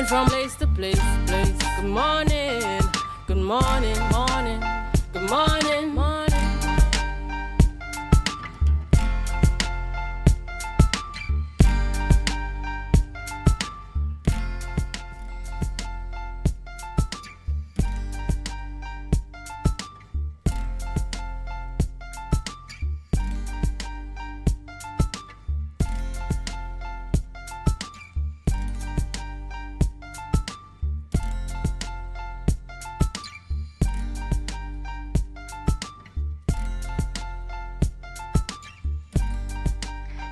Moving from place to place. Good morning, good morning, morning, good morning, morning.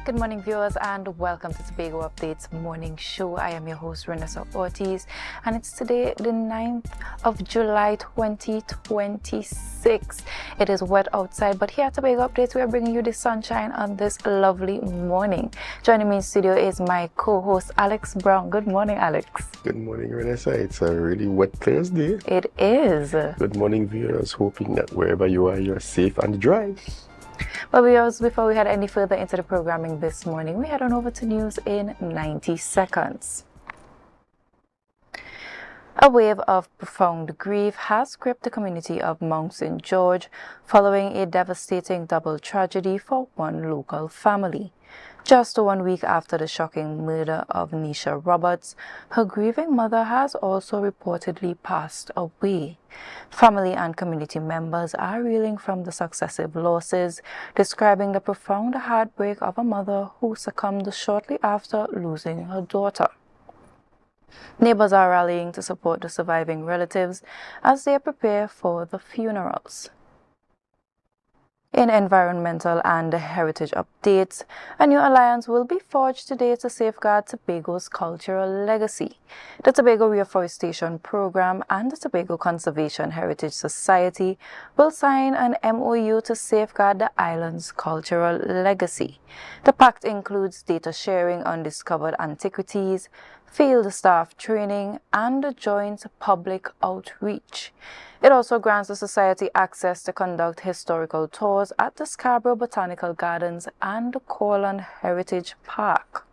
Good morning, viewers, and welcome to Tobago Updates Morning Show. I am your host, Renessa Ortiz, and it's today, the 9th of July, 2026. It is wet outside, but here at Tobago Updates, we are bringing you the sunshine on this lovely morning. Joining me in studio is my co-host, Alex Brown. Good morning, Alex. Good morning, Renessa. It's a really wet Thursday. It is. Good morning, viewers. Hoping that wherever you are, you're safe and dry. But before we head any further into the programming this morning, we head on over to news in 90 seconds. A wave of profound grief has gripped the community of Mount St. George following a devastating double tragedy for one local family. Just 1 week after the shocking murder of Nisha Roberts, her grieving mother has also reportedly passed away. Family and community members are reeling from the successive losses, describing the profound heartbreak of a mother who succumbed shortly after losing her daughter. Neighbors are rallying to support the surviving relatives as they prepare for the funerals. In environmental and heritage updates, a new alliance will be forged today to safeguard Tobago's cultural legacy. The Tobago Reforestation Program and the Tobago Conservation Heritage Society will sign an MOU to safeguard the island's cultural legacy. The pact includes data sharing on discovered antiquities, field staff training, and joint public outreach. It also grants the Society access to conduct historical tours at the Scarborough Botanical Gardens and the Corland Heritage Park.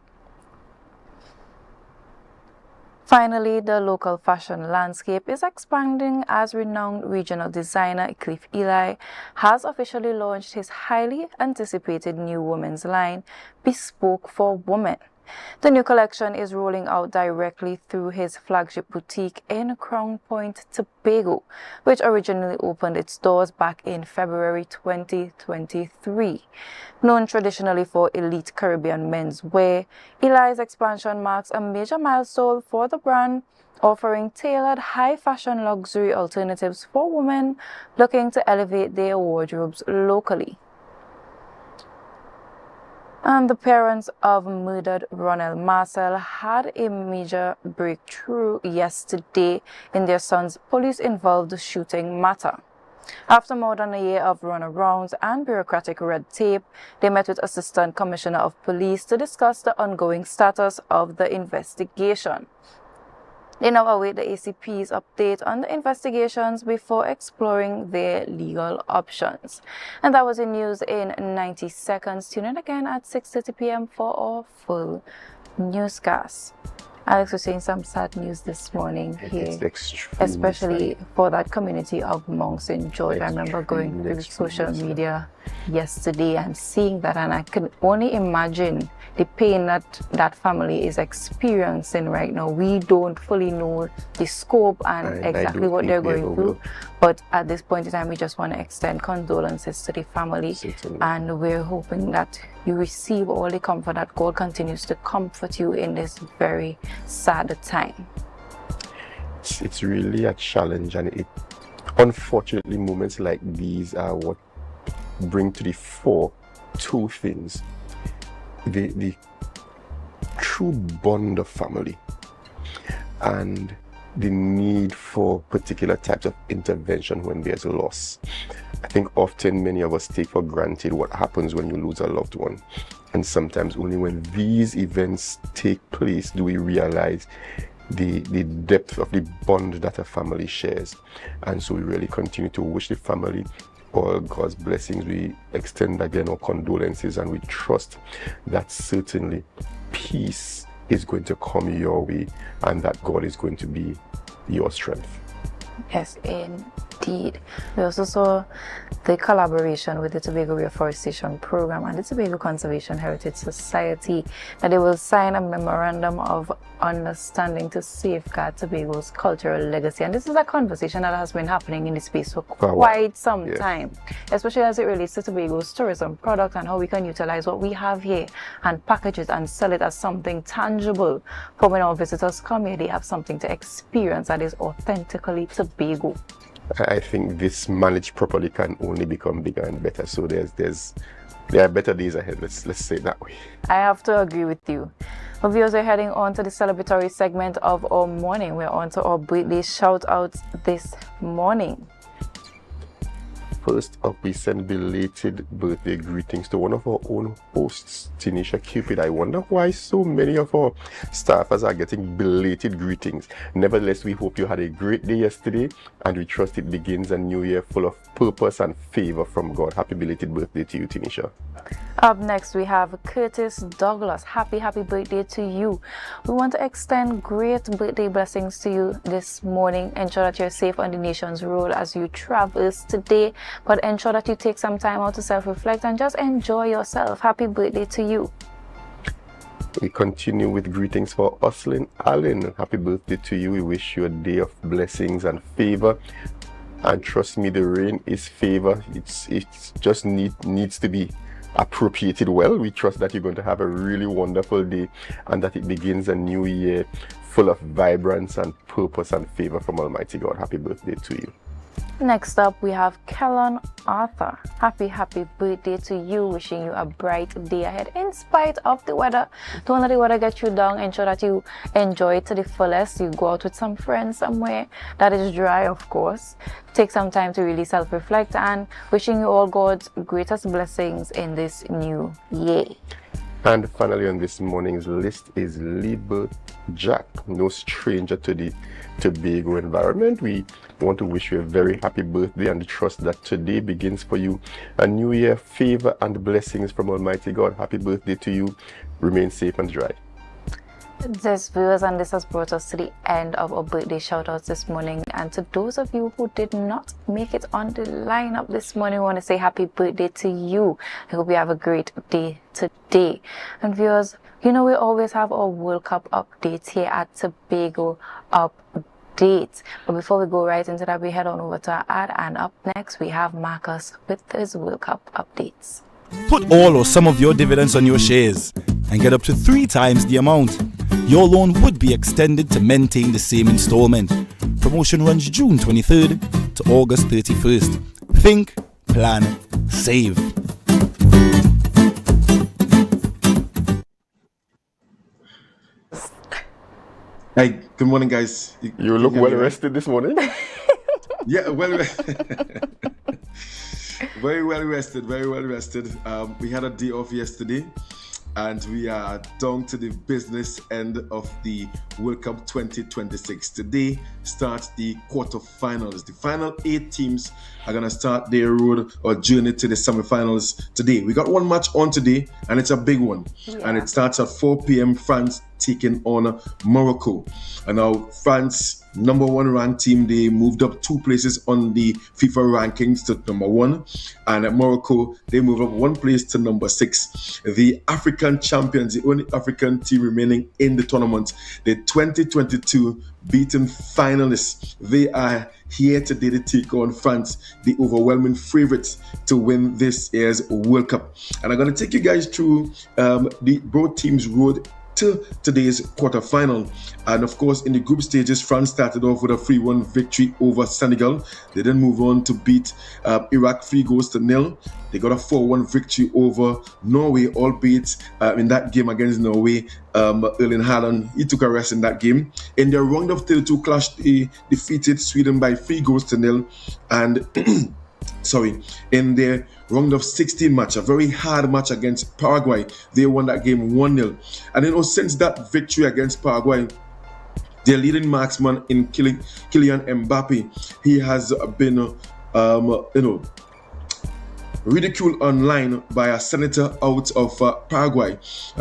Finally, the local fashion landscape is expanding as renowned regional designer Cliff Eli has officially launched his highly anticipated new women's line, Bespoke for Women. The new collection is rolling out directly through his flagship boutique in Crown Point, Tobago, which originally opened its doors back in February 2023. Known traditionally for elite Caribbean menswear, Eli's expansion marks a major milestone for the brand, offering tailored high-fashion luxury alternatives for women looking to elevate their wardrobes locally. And the parents of murdered Ronald Marcel had a major breakthrough yesterday in their son's police-involved shooting matter. After more than a year of runarounds and bureaucratic red tape, they met with Assistant Commissioner of Police to discuss the ongoing status of the investigation. They now await the ACP's update on the investigations before exploring their legal options. And that was the news in 90 seconds. Tune in again at 6:30 p.m. for our full newscast. Alex was saying some sad news this morning here, especially for that community of Mount St. George. I remember going through social media yesterday and seeing that, and I can only imagine the pain that that family is experiencing right now. We don't fully know the scope and exactly what they're going through, but at this point in time, we just want to extend condolences to the family. Certainly. And we're hoping that you receive all the comfort, that God continues to comfort you in this very sad time. It's really a challenge, and unfortunately, moments like these are what bring to the fore two things: the true bond of family and the need for particular types of intervention when there's a loss. I think often many of us take for granted what happens when you lose a loved one, and sometimes only when these events take place do we realize the depth of the bond that a family shares. And so we really continue to wish the family all God's blessings. We extend again our condolences, and we trust that certainly peace is going to come your way, and that God is going to be your strength. Yes, indeed. We also saw the collaboration with the Tobago Reforestation Program and the Tobago Conservation Heritage Society, that they will sign a memorandum of understanding to safeguard Tobago's cultural legacy. And this is a conversation that has been happening in the space for quite some time, especially as it relates to Tobago's tourism product and how we can utilize what we have here and package it and sell it as something tangible. For when our visitors come here, they have something to experience that is authentically Tobago. I think this managed properly can only become bigger and better. So there are better days ahead. Let's say it that way. I have to agree with you. But viewers, are heading on to the celebratory segment of our morning. We're on to our birthday shout outs this morning. First up, we send belated birthday greetings to one of our own hosts, Tanisha Cupid. I wonder why so many of our staffers are getting belated greetings. Nevertheless, we hope you had a great day yesterday, and we trust it begins a new year full of purpose and favor from God. Happy belated birthday to you, Tanisha. Up next, we have Curtis Douglas. Happy birthday to you. We want to extend great birthday blessings to you this morning. Ensure that you're safe on the nation's road as you traverse today, but ensure that you take some time out to self-reflect and just enjoy yourself. Happy birthday to you. We continue with greetings for Uslin Allen. Happy birthday to you. We wish you a day of blessings and favor. And trust me, the rain is favor. It's just needs to be appropriated well. We trust that you're going to have a really wonderful day and that it begins a new year full of vibrance and purpose and favor from Almighty God. Happy birthday to you. Next up, we have Kellen Arthur. Happy birthday to you. Wishing you a bright day ahead in spite of the weather. Don't let the weather get you down. Ensure that you enjoy it to the fullest. You go out with some friends somewhere that is dry, of course. Take some time to really self-reflect, and wishing you all God's greatest blessings in this new year. And finally on this morning's list is Liebert Jack, no stranger to the Tobago environment. We want to wish you a very happy birthday and trust that today begins for you a new year, favor and blessings from Almighty God. Happy birthday to you. Remain safe and dry. This, viewers, and this has brought us to the end of our birthday shoutouts this morning. And to those of you who did not make it on the lineup this morning, we want to say happy birthday to you. I hope you have a great day today. And viewers, you know we always have our World Cup updates here at Tobago Update. But before we go right into that, we head on over to our ad, and up next we have Marcus with his World Cup updates. Put all or some of your dividends on your shares and get up to 3 times the amount. Your loan would be extended to maintain the same installment. Promotion runs June 23rd to August 31st. Think, plan, save. Hey, good morning, guys. You look well rested this morning. Yeah, very well rested. We had a day off yesterday, and we are down to the business end of the World Cup 2026. Today starts the quarterfinals. The final 8 teams are going to start their road or journey to the semifinals today. We got one match on today, and it's a big one. Yeah. And it starts at 4 p.m. France taking on Morocco. And now France, number 1 ranked team, they moved up 2 places on the FIFA rankings to number 1. And at Morocco, they moved up 1 place to number 6. The African champions, the only African team remaining in the tournament, the 2022 beaten finalists, they are here today to take on France, the overwhelming favorites to win this year's World Cup. And I'm going to take you guys through both teams' road to today's quarterfinal. And of course, in the group stages, France started off with a 3-1 victory over Senegal. They then move on to beat Iraq 3-0. They got a 4-1 victory over Norway, albeit in that game against Norway, Erling Haaland, he took a rest in that game. In their round of 32 clash, they defeated Sweden by 3-0. And in their round of 16 match, a very hard match against Paraguay, they won that game 1-0. And since that victory against Paraguay, their leading marksman in Kylian Mbappe, he has been ridiculed online by a senator out of Paraguay.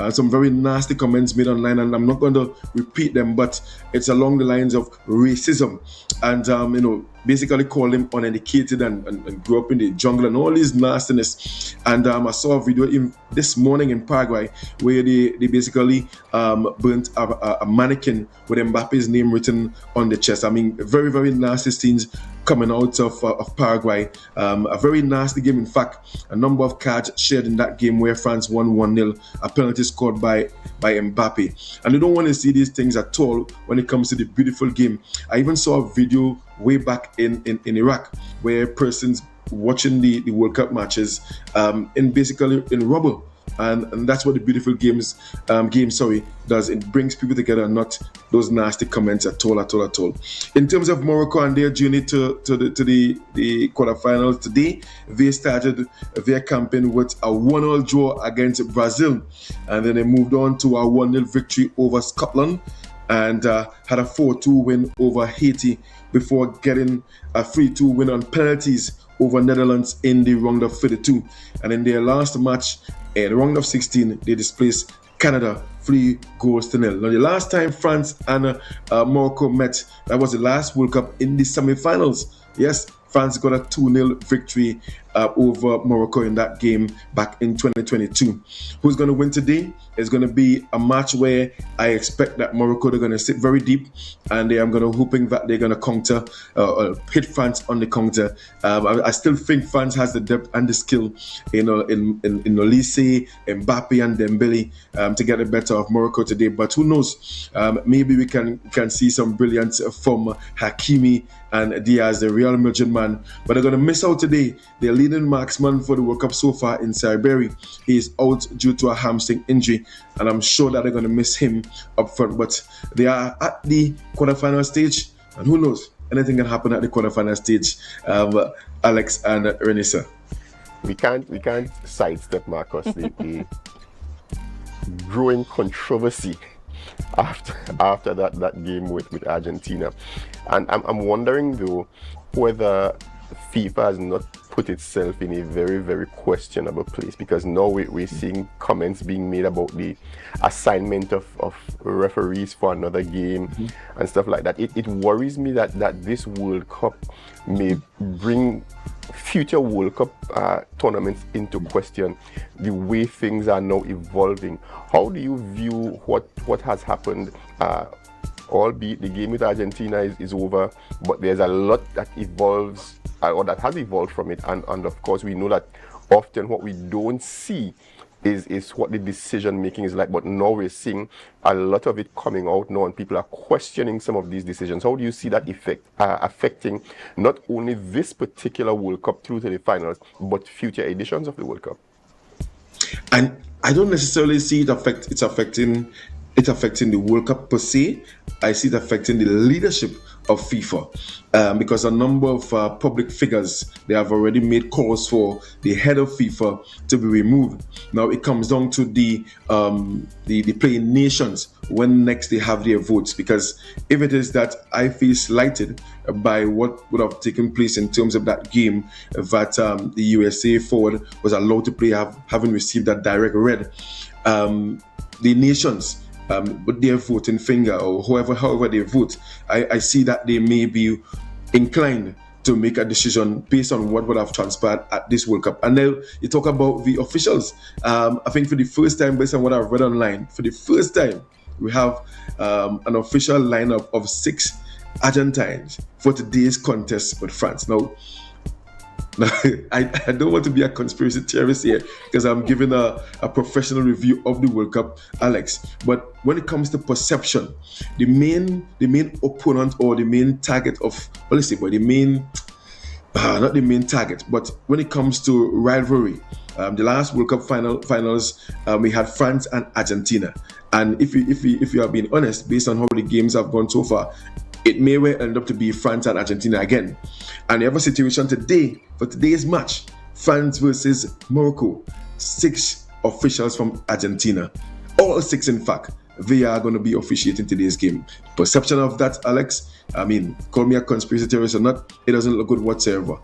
Some very nasty comments made online, and I'm not going to repeat them, but it's along the lines of racism and basically call him uneducated and grew up in the jungle and all this nastiness. And I saw a video this morning in Paraguay where they basically burnt a mannequin with Mbappe's name written on the chest. I mean, very, very nasty scenes coming out of Paraguay. A very nasty game. In fact, a number of cards shared in that game where France won 1-0, a penalty scored by Mbappe. And you don't want to see these things at all when it comes to the beautiful game. I even saw a video way back in Iraq where persons watching the World Cup matches in rubble. And that's what the beautiful game does. It brings people together, not those nasty comments at all. In terms of Morocco and their journey to the quarterfinals today, they started their campaign with a 1-1 draw against Brazil, and then they moved on to a 1-0 victory over Scotland and had a 4-2 win over Haiti before getting a 3-2 win on penalties over Netherlands in the round of 32. And in their last match, in the round of 16, they displaced Canada 3-0. Now, the last time France and Morocco met, that was the last World Cup in the semi-finals. Yes, France got a 2-0 victory over Morocco in that game back in 2022. Who's going to win today? It's going to be a match where I expect that Morocco, they're going to sit very deep, and I'm going to hoping that they're going to counter, hit France on the counter. I still think France has the depth and the skill in Olise, Mbappe, and Dembele to get the better of Morocco today. But who knows? Maybe we can see some brilliance from Hakimi and Diaz, the Real Madrid man. But they're going to miss out today. Their leading marksman for the World Cup so far in Saiberi, he is out due to a hamstring injury, and I'm sure that they're going to miss him up front. But they are at the quarterfinal stage, and who knows? Anything can happen at the quarterfinal stage. Alex and Renissa. We can't sidestep, Marcus, the growing controversy after that game with Argentina. And I'm wondering though whether FIFA has not put itself in a very, very questionable place, because now we're seeing comments being made about the assignment of referees for another game and stuff like that. It worries me that this World Cup may bring future World Cup tournaments into question, the way things are now evolving. How do you view what has happened? Albeit the game with Argentina is over, but there's a lot that evolves or that has evolved from it, and of course we know that often what we don't see is what the decision making is like. But now we're seeing a lot of it coming out now, and people are questioning some of these decisions. How do you see that effect affecting not only this particular World Cup through to the finals, but future editions of the World Cup? And I don't necessarily see it affecting the World Cup per se. I see it affecting the leadership of FIFA because a number of public figures, they have already made calls for the head of FIFA to be removed. Now it comes down to the playing nations when next they have their votes, because if it is that I feel slighted by what would have taken place in terms of that game, that the USA forward was allowed to play having received that direct red, the nations with their voting finger, or however they vote, I see that they may be inclined to make a decision based on what would have transpired at this World Cup. And then you talk about the officials. I think for the first time, based on what I've read online, for the first time, we have an official lineup of 6 Argentines for today's contest with France. Now, I don't want to be a conspiracy theorist here, because I'm giving a professional review of the World Cup, Alex. But when it comes to perception, the main opponent or the main target of, not the main target, but when it comes to rivalry, the last World Cup finals, we had France and Argentina. And if you are being honest, based on how the games have gone so far, it may well end up to be France and Argentina again. And the other situation today, for today's match, France versus Morocco, 6 officials from Argentina. All 6, in fact, they are going to be officiating today's game. Perception of that, Alex, I mean, call me a conspiracy theorist or not, it doesn't look good whatsoever.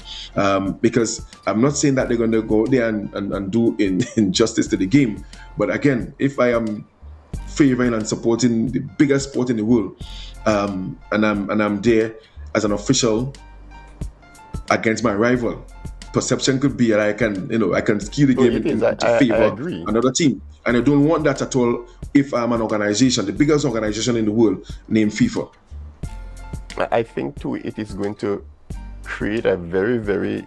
Because I'm not saying that they're going to go there and do injustice to the game. But again, if I am favoring and supporting the biggest sport in the world, and I'm there as an official against my rival, perception could be that I can skew the game into favor another team. And I don't want that at all if I'm an organization, the biggest organization in the world, named FIFA. I think too it is going to create a very, very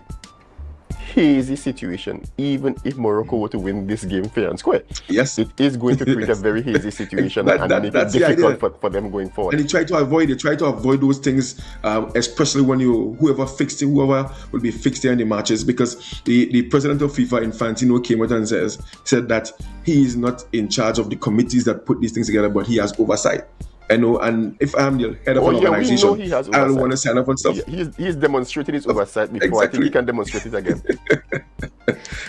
hazy situation, even if Morocco were to win this game fair and square. Yes. It is going to create a very hazy situation and make it difficult for them going forward. And they try to avoid those things, especially when whoever will be fixed there in the matches, because the president of FIFA, Infantino, came out and said that he is not in charge of the committees that put these things together, but he has oversight. I know, and if I'm the head of an organization, I don't want to sign up on stuff. He's demonstrated his oversight before. Exactly. I think he can demonstrate it again.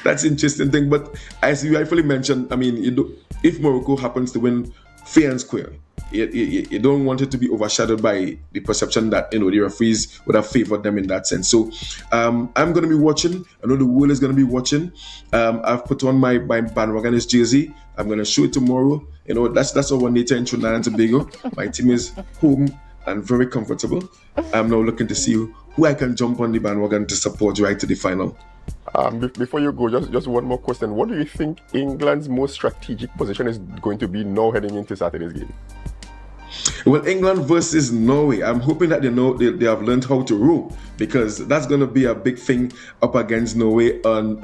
That's an interesting thing. But as you rightfully mentioned, I mean, if Morocco happens to win fair and square, you don't want it to be overshadowed by the perception that the referees would have favored them in that sense. So I'm going to be watching. I know the world is going to be watching. I've put on my bandwagonist jersey. I'm going to show it tomorrow. That's our nature in Trinidad and Tobago. My team is home and very comfortable. I'm now looking to see who I can jump on the bandwagon to support right to the final. Before you go, just one more question. What do you think England's most strategic position is going to be now heading into Saturday's game? Well, England versus Norway. I'm hoping that they have learned how to row, because that's going to be a big thing up against Norway on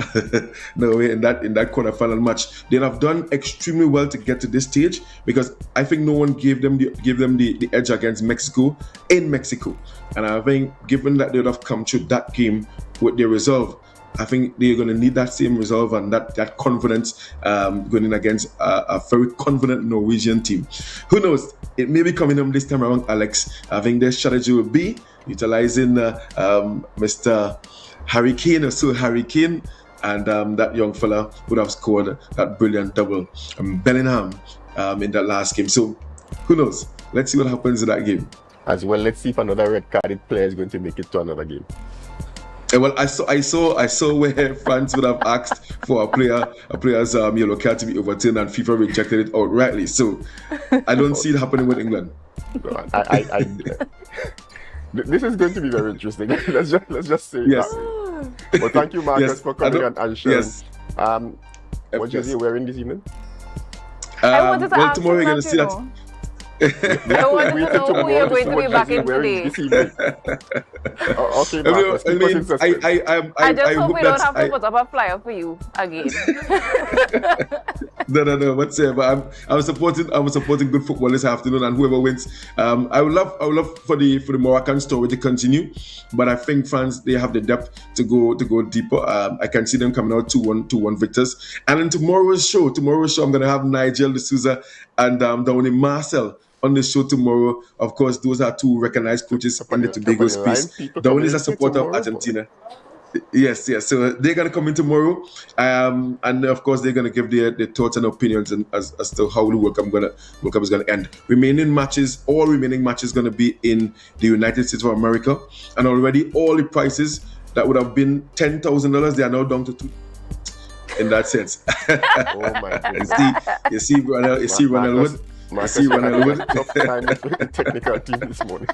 Norway in that quarterfinal match. They have done extremely well to get to this stage, because I think no one gave them the edge against Mexico in Mexico, and I think given that they would have come through that game with their resolve, I think they're going to need that same resolve and that confidence going in against a very confident Norwegian team. Who knows? It may be coming home this time around, Alex. I think their strategy will be utilizing Mr. Harry Kane, or Sir Harry Kane, and that young fella would have scored that brilliant double, Bellingham, in that last game. So who knows? Let's see what happens in that game. As well, let's see if another red-carded player is going to make it to another game. Well, I saw where France would have asked for a player's yellow card to be overturned, and FIFA rejected it outrightly. So I don't see it happening with England. This is going to be very interesting. let's just say that. Well, thank you, Marcus, for coming and sharing. Yes. What jersey are you wearing this evening? Tomorrow we're going to see that. I wanted to know who you're going to be back in today. Okay, Marcus, I just hope we don't have to put up a flyer for you again. No, whatsoever. I'm supporting good football this afternoon, and whoever wins, I would love for the Moroccan story to continue, but I think France, they have the depth to go deeper. I can see them coming out 2-1 victors. And in tomorrow's show, I'm going to have Nigel D'Souza and Downey Marcel on the show tomorrow. Of course, those are two recognized coaches in the Tobago space. Downey is a supporter of Argentina. Yes. So they're going to come in tomorrow, and of course they're going to give their thoughts and opinions as to how the World Cup is going to end. All remaining matches going to be in the United States of America, and already all the prices that would have been $10,000, they are now down to $2,000. In that sense. Oh my goodness. You see Ronald Wood. Tough time with the technical team this morning.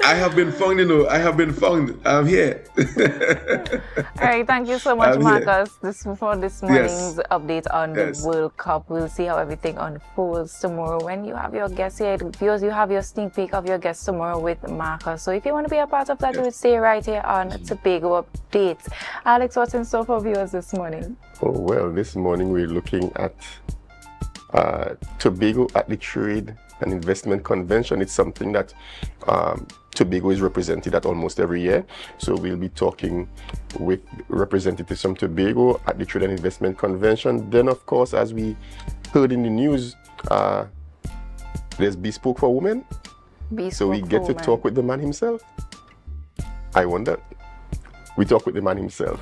I have been found. I'm here. All right, thank you so much, Marcus. For this morning's update on the World Cup. We'll see how everything unfolds tomorrow when you have your guests here. Viewers, you have your sneak peek of your guests tomorrow with Marcus. So if you want to be a part of that, you would stay right here on Tobago Updates. Alex, what's in store for viewers this morning? Oh, well, this morning we're looking at Tobago at the Trade and Investment Convention. It's something that Tobago is represented at almost every year. So we'll be talking with representatives from Tobago at the Trade and Investment Convention. Then, of course, as we heard in the news, there's Bespoke for Women. So we get to talk with the man himself. I wonder. We talk with the man himself.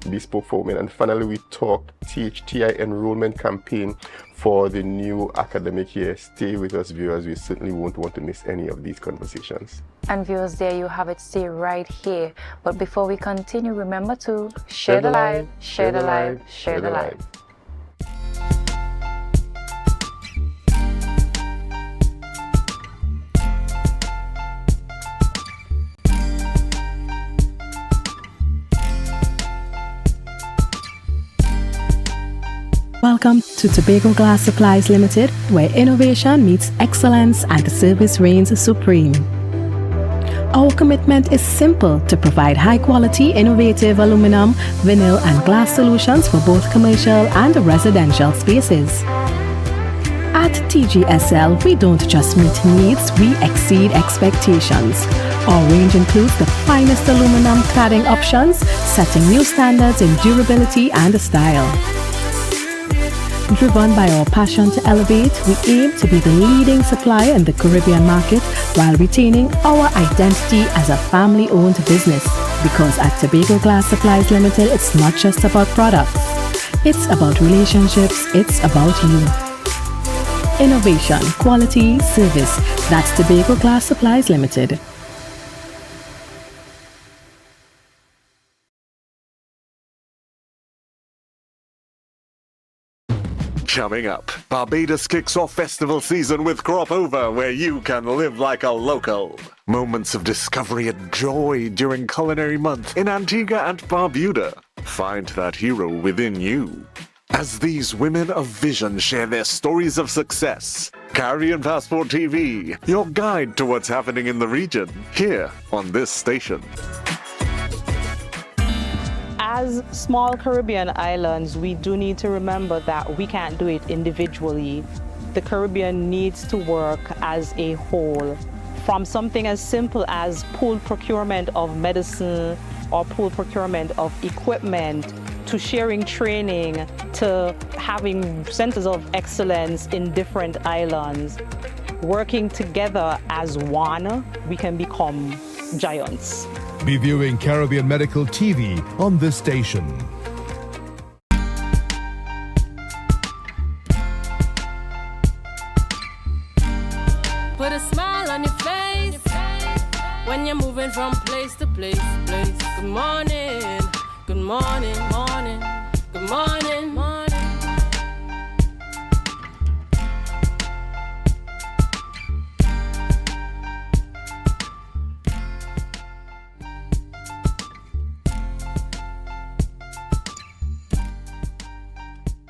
bespoke for women. And finally, we talk THTI enrollment campaign for the new academic year. Stay with us, viewers. We certainly won't want to miss any of these conversations. And viewers, there you have it. Stay right here. But before we continue, remember to share the live, share the live, share the live. Welcome to Tobago Glass Supplies Limited, where innovation meets excellence and service reigns supreme. Our commitment is simple: to provide high-quality, innovative aluminum, vinyl, and glass solutions for both commercial and residential spaces. At TGSL, we don't just meet needs, we exceed expectations. Our range includes the finest aluminum cladding options, setting new standards in durability and style. Driven by our passion to elevate, we aim to be the leading supplier in the Caribbean market while retaining our identity as a family-owned business. Because at Tobago Glass Supplies Limited, it's not just about products. It's about relationships. It's about you. Innovation, quality, service. That's Tobago Glass Supplies Limited. Coming up, Barbados kicks off festival season with Crop Over, where you can live like a local. Moments of discovery and joy during Culinary Month in Antigua and Barbuda. Find that hero within you. As these women of vision share their stories of success, Caribbean Passport TV, your guide to what's happening in the region, here on this station. As small Caribbean islands, we do need to remember that we can't do it individually. The Caribbean needs to work as a whole. From something as simple as pool procurement of medicine or pool procurement of equipment, to sharing training, to having centers of excellence in different islands. Working together as one, we can become giants. Be viewing Caribbean Medical TV on this station. Put a smile on your face when you're moving from place to place. Good morning, good morning, morning, good morning, morning.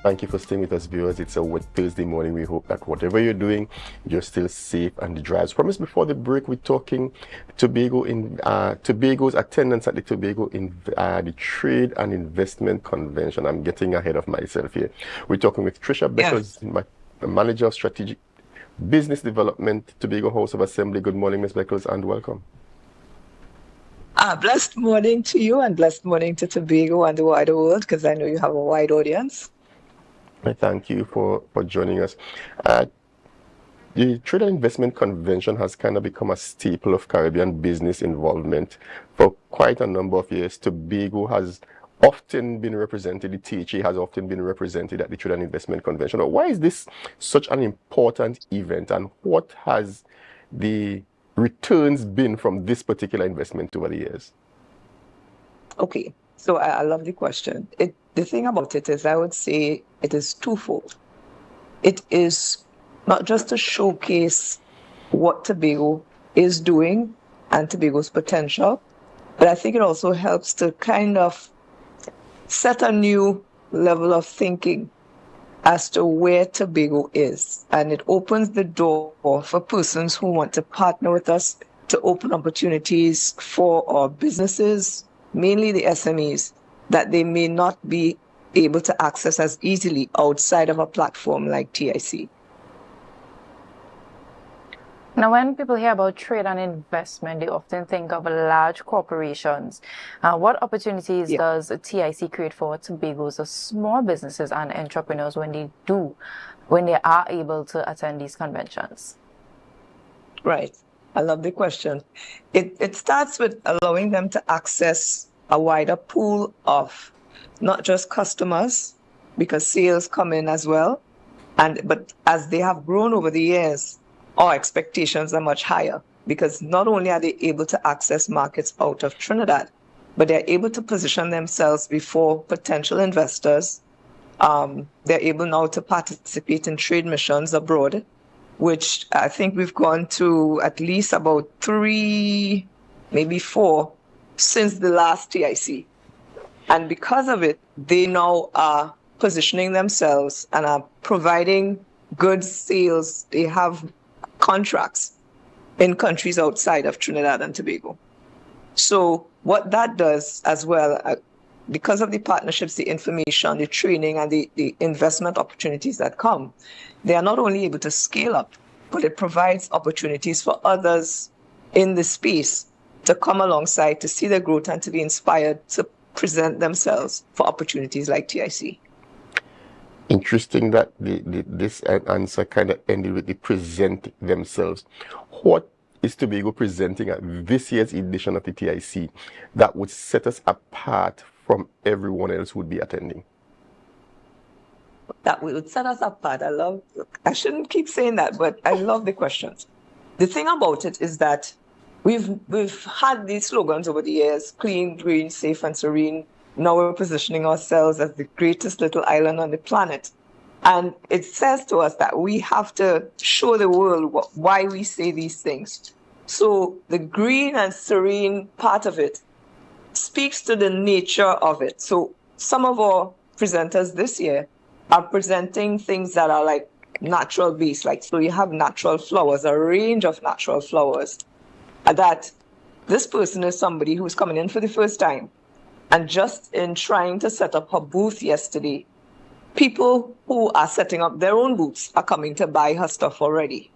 Thank you for staying with us, viewers. It's a wet Thursday morning. We hope that whatever you're doing, you're still safe and dry. As promised before the break, we're talking Tobago's attendance at the Tobago in the Trade and Investment Convention. I'm getting ahead of myself here. We're talking with Trisha Beckles, Manager of Strategic Business Development, Tobago House of Assembly. Good morning, Ms. Beckles, and welcome. Blessed morning to you, and blessed morning to Tobago and the wider world, because I know you have a wide audience. I thank you for joining us. The Trade and Investment Convention has kind of become a staple of Caribbean business involvement for quite a number of years. Tobago has often been represented, the THA has often been represented at the Trade and Investment Convention. Why is this such an important event, and what has the returns been from this particular investment over the years? Okay, so I love the question. The thing about it is, I would say it is twofold. It is not just to showcase what Tobago is doing and Tobago's potential, but I think it also helps to kind of set a new level of thinking as to where Tobago is. And it opens the door for persons who want to partner with us to open opportunities for our businesses, mainly the SMEs, that they may not be able to access as easily outside of a platform like TIC. Now, when people hear about trade and investment, they often think of large corporations. What opportunities does TIC create for Tobago's small businesses and entrepreneurs when they are able to attend these conventions? Right. I love the question. It starts with allowing them to access a wider pool of not just customers, because sales come in as well. But as they have grown over the years, our expectations are much higher, because not only are they able to access markets out of Trinidad, but they're able to position themselves before potential investors. They're able now to participate in trade missions abroad, which I think we've gone to at least about 3, maybe 4 since the last TIC. And because of it, they now are positioning themselves and are providing goods sales. They have contracts in countries outside of Trinidad and Tobago. So what that does as well, because of the partnerships, the information, the training, and the investment opportunities that come, they are not only able to scale up, but it provides opportunities for others in the space to come alongside, to see their growth, and to be inspired to present themselves for opportunities like TIC. Interesting that this answer kind of ended with the present themselves. What is Tobago presenting at this year's edition of the TIC that would set us apart from everyone else who would be attending? That would set us apart. I shouldn't keep saying that, but I love the questions. The thing about it is that we've had these slogans over the years: clean, green, safe, and serene. Now we're positioning ourselves as the greatest little island on the planet. And it says to us that we have to show the world why we say these things. So the green and serene part of it speaks to the nature of it. So some of our presenters this year are presenting things that are like natural based. Like, so you have natural flowers, a range of natural flowers, that this person is somebody who's coming in for the first time. And just in trying to set up her booth yesterday, people who are setting up their own booths are coming to buy her stuff already.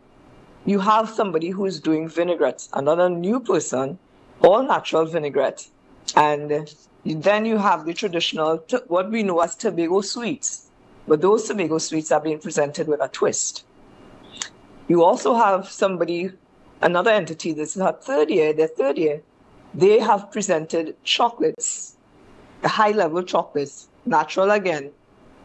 You have somebody who's doing vinaigrettes, another new person, all natural vinaigrette. And then you have the traditional, what we know as Tobago sweets. But those Tobago sweets are being presented with a twist. You also have somebody, another entity, this is her their third year, they have presented chocolates, high-level chocolates, natural again,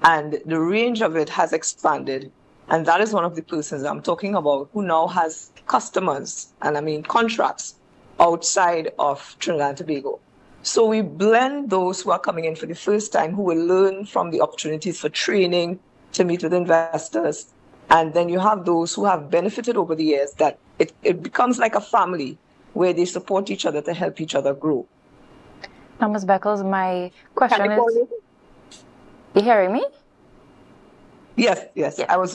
and the range of it has expanded. And that is one of the persons I'm talking about who now has customers, and I mean contracts, outside of Trinidad and Tobago. So we blend those who are coming in for the first time, who will learn from the opportunities for training, to meet with investors. And then you have those who have benefited over the years, that it becomes like a family where they support each other to help each other grow. Now, Ms. Beckles, my question is, you hearing me? Yes.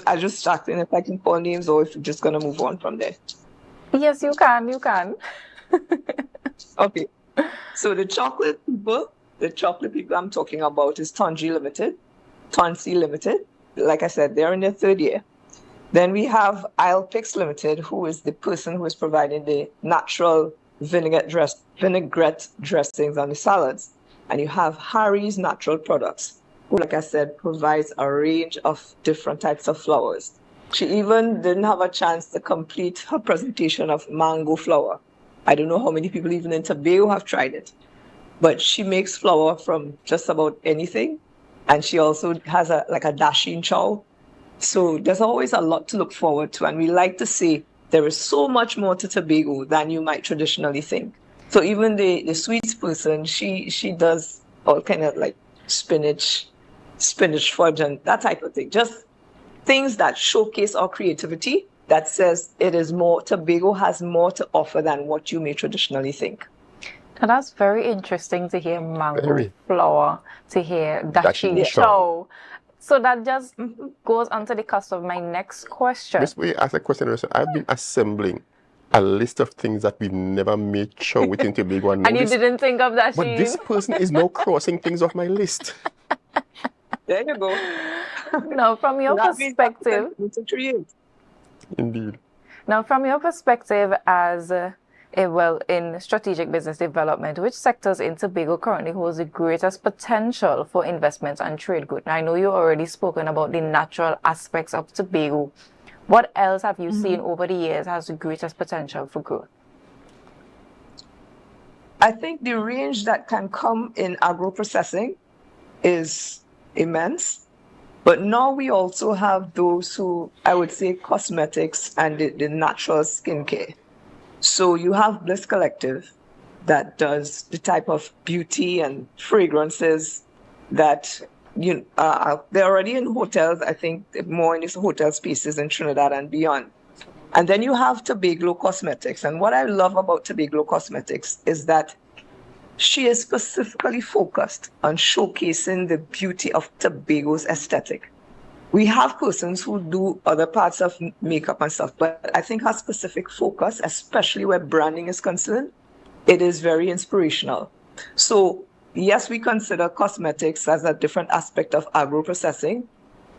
I just asking if I can call names or if you're just going to move on from there. Yes, you can. Okay. So the chocolate people I'm talking about is Tonji Limited. Like I said, they're in their third year. Then we have Pix Limited, who is the person who is providing the natural vinaigrette dressings on the salads. And you have Harry's Natural Products, who, like I said, provides a range of different types of flowers. She even didn't have a chance to complete her presentation of mango flour. I don't know how many people even in Tobago have tried it, but she makes flour from just about anything. And she also has a dasheen chow. So there's always a lot to look forward to. And we like to say there is so much more to Tobago than you might traditionally think. So even the sweets person, she does all kind of like spinach fudge and that type of thing. Just things that showcase our creativity, that says it is more, Tobago has more to offer than what you may traditionally think. Now that's very interesting to hear mango flour, to hear dasheen chow. So that just goes on to the cusp of my next question. Just wait, ask a question. I've been assembling a list of things that we've never made chow within Tobago. And you didn't think of that, But this person is now crossing things off my list. There you go. Now, from your perspective... Indeed. Now, from your perspective as... in strategic business development, which sectors in Tobago currently holds the greatest potential for investment and trade growth? Now, I know you already spoken about the natural aspects of Tobago. What else have you seen over the years has the greatest potential for growth? I think the range that can come in agro-processing is immense. But now we also have those who, I would say, cosmetics and the natural skincare. So you have Bliss Collective that does the type of beauty and fragrances that they're already in hotels, I think more in these hotel spaces in Trinidad and beyond. And then you have Tobago Cosmetics. And what I love about Tobago Cosmetics is that she is specifically focused on showcasing the beauty of Tobago's aesthetic. We have persons who do other parts of makeup and stuff, but I think her specific focus, especially where branding is concerned, it is very inspirational. So yes, we consider cosmetics as a different aspect of agro-processing,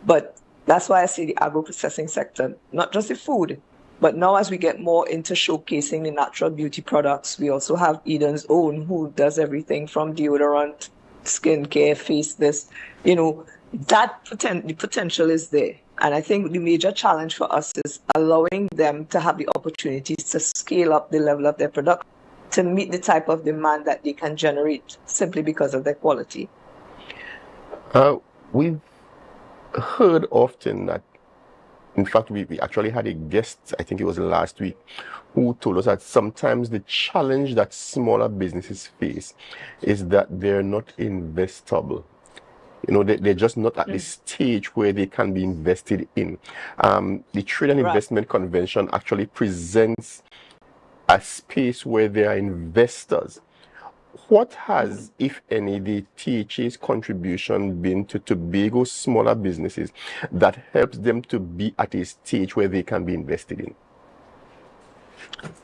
but that's why I say the agro-processing sector, not just the food, but now as we get more into showcasing the natural beauty products, we also have Eden's Own, who does everything from deodorant, skincare, face this, that the potential is there. And I think the major challenge for us is allowing them to have the opportunities to scale up the level of their product to meet the type of demand that they can generate simply because of their quality. We've heard often that, in fact, we actually had a guest, I think it was last week, who told us that sometimes the challenge that smaller businesses face is that they're not investable. They're just not at the stage where they can be invested in. The Trade and Investment Convention actually presents a space where there are investors. What has, if any, the THA's contribution been to Tobago's smaller businesses that helps them to be at a stage where they can be invested in?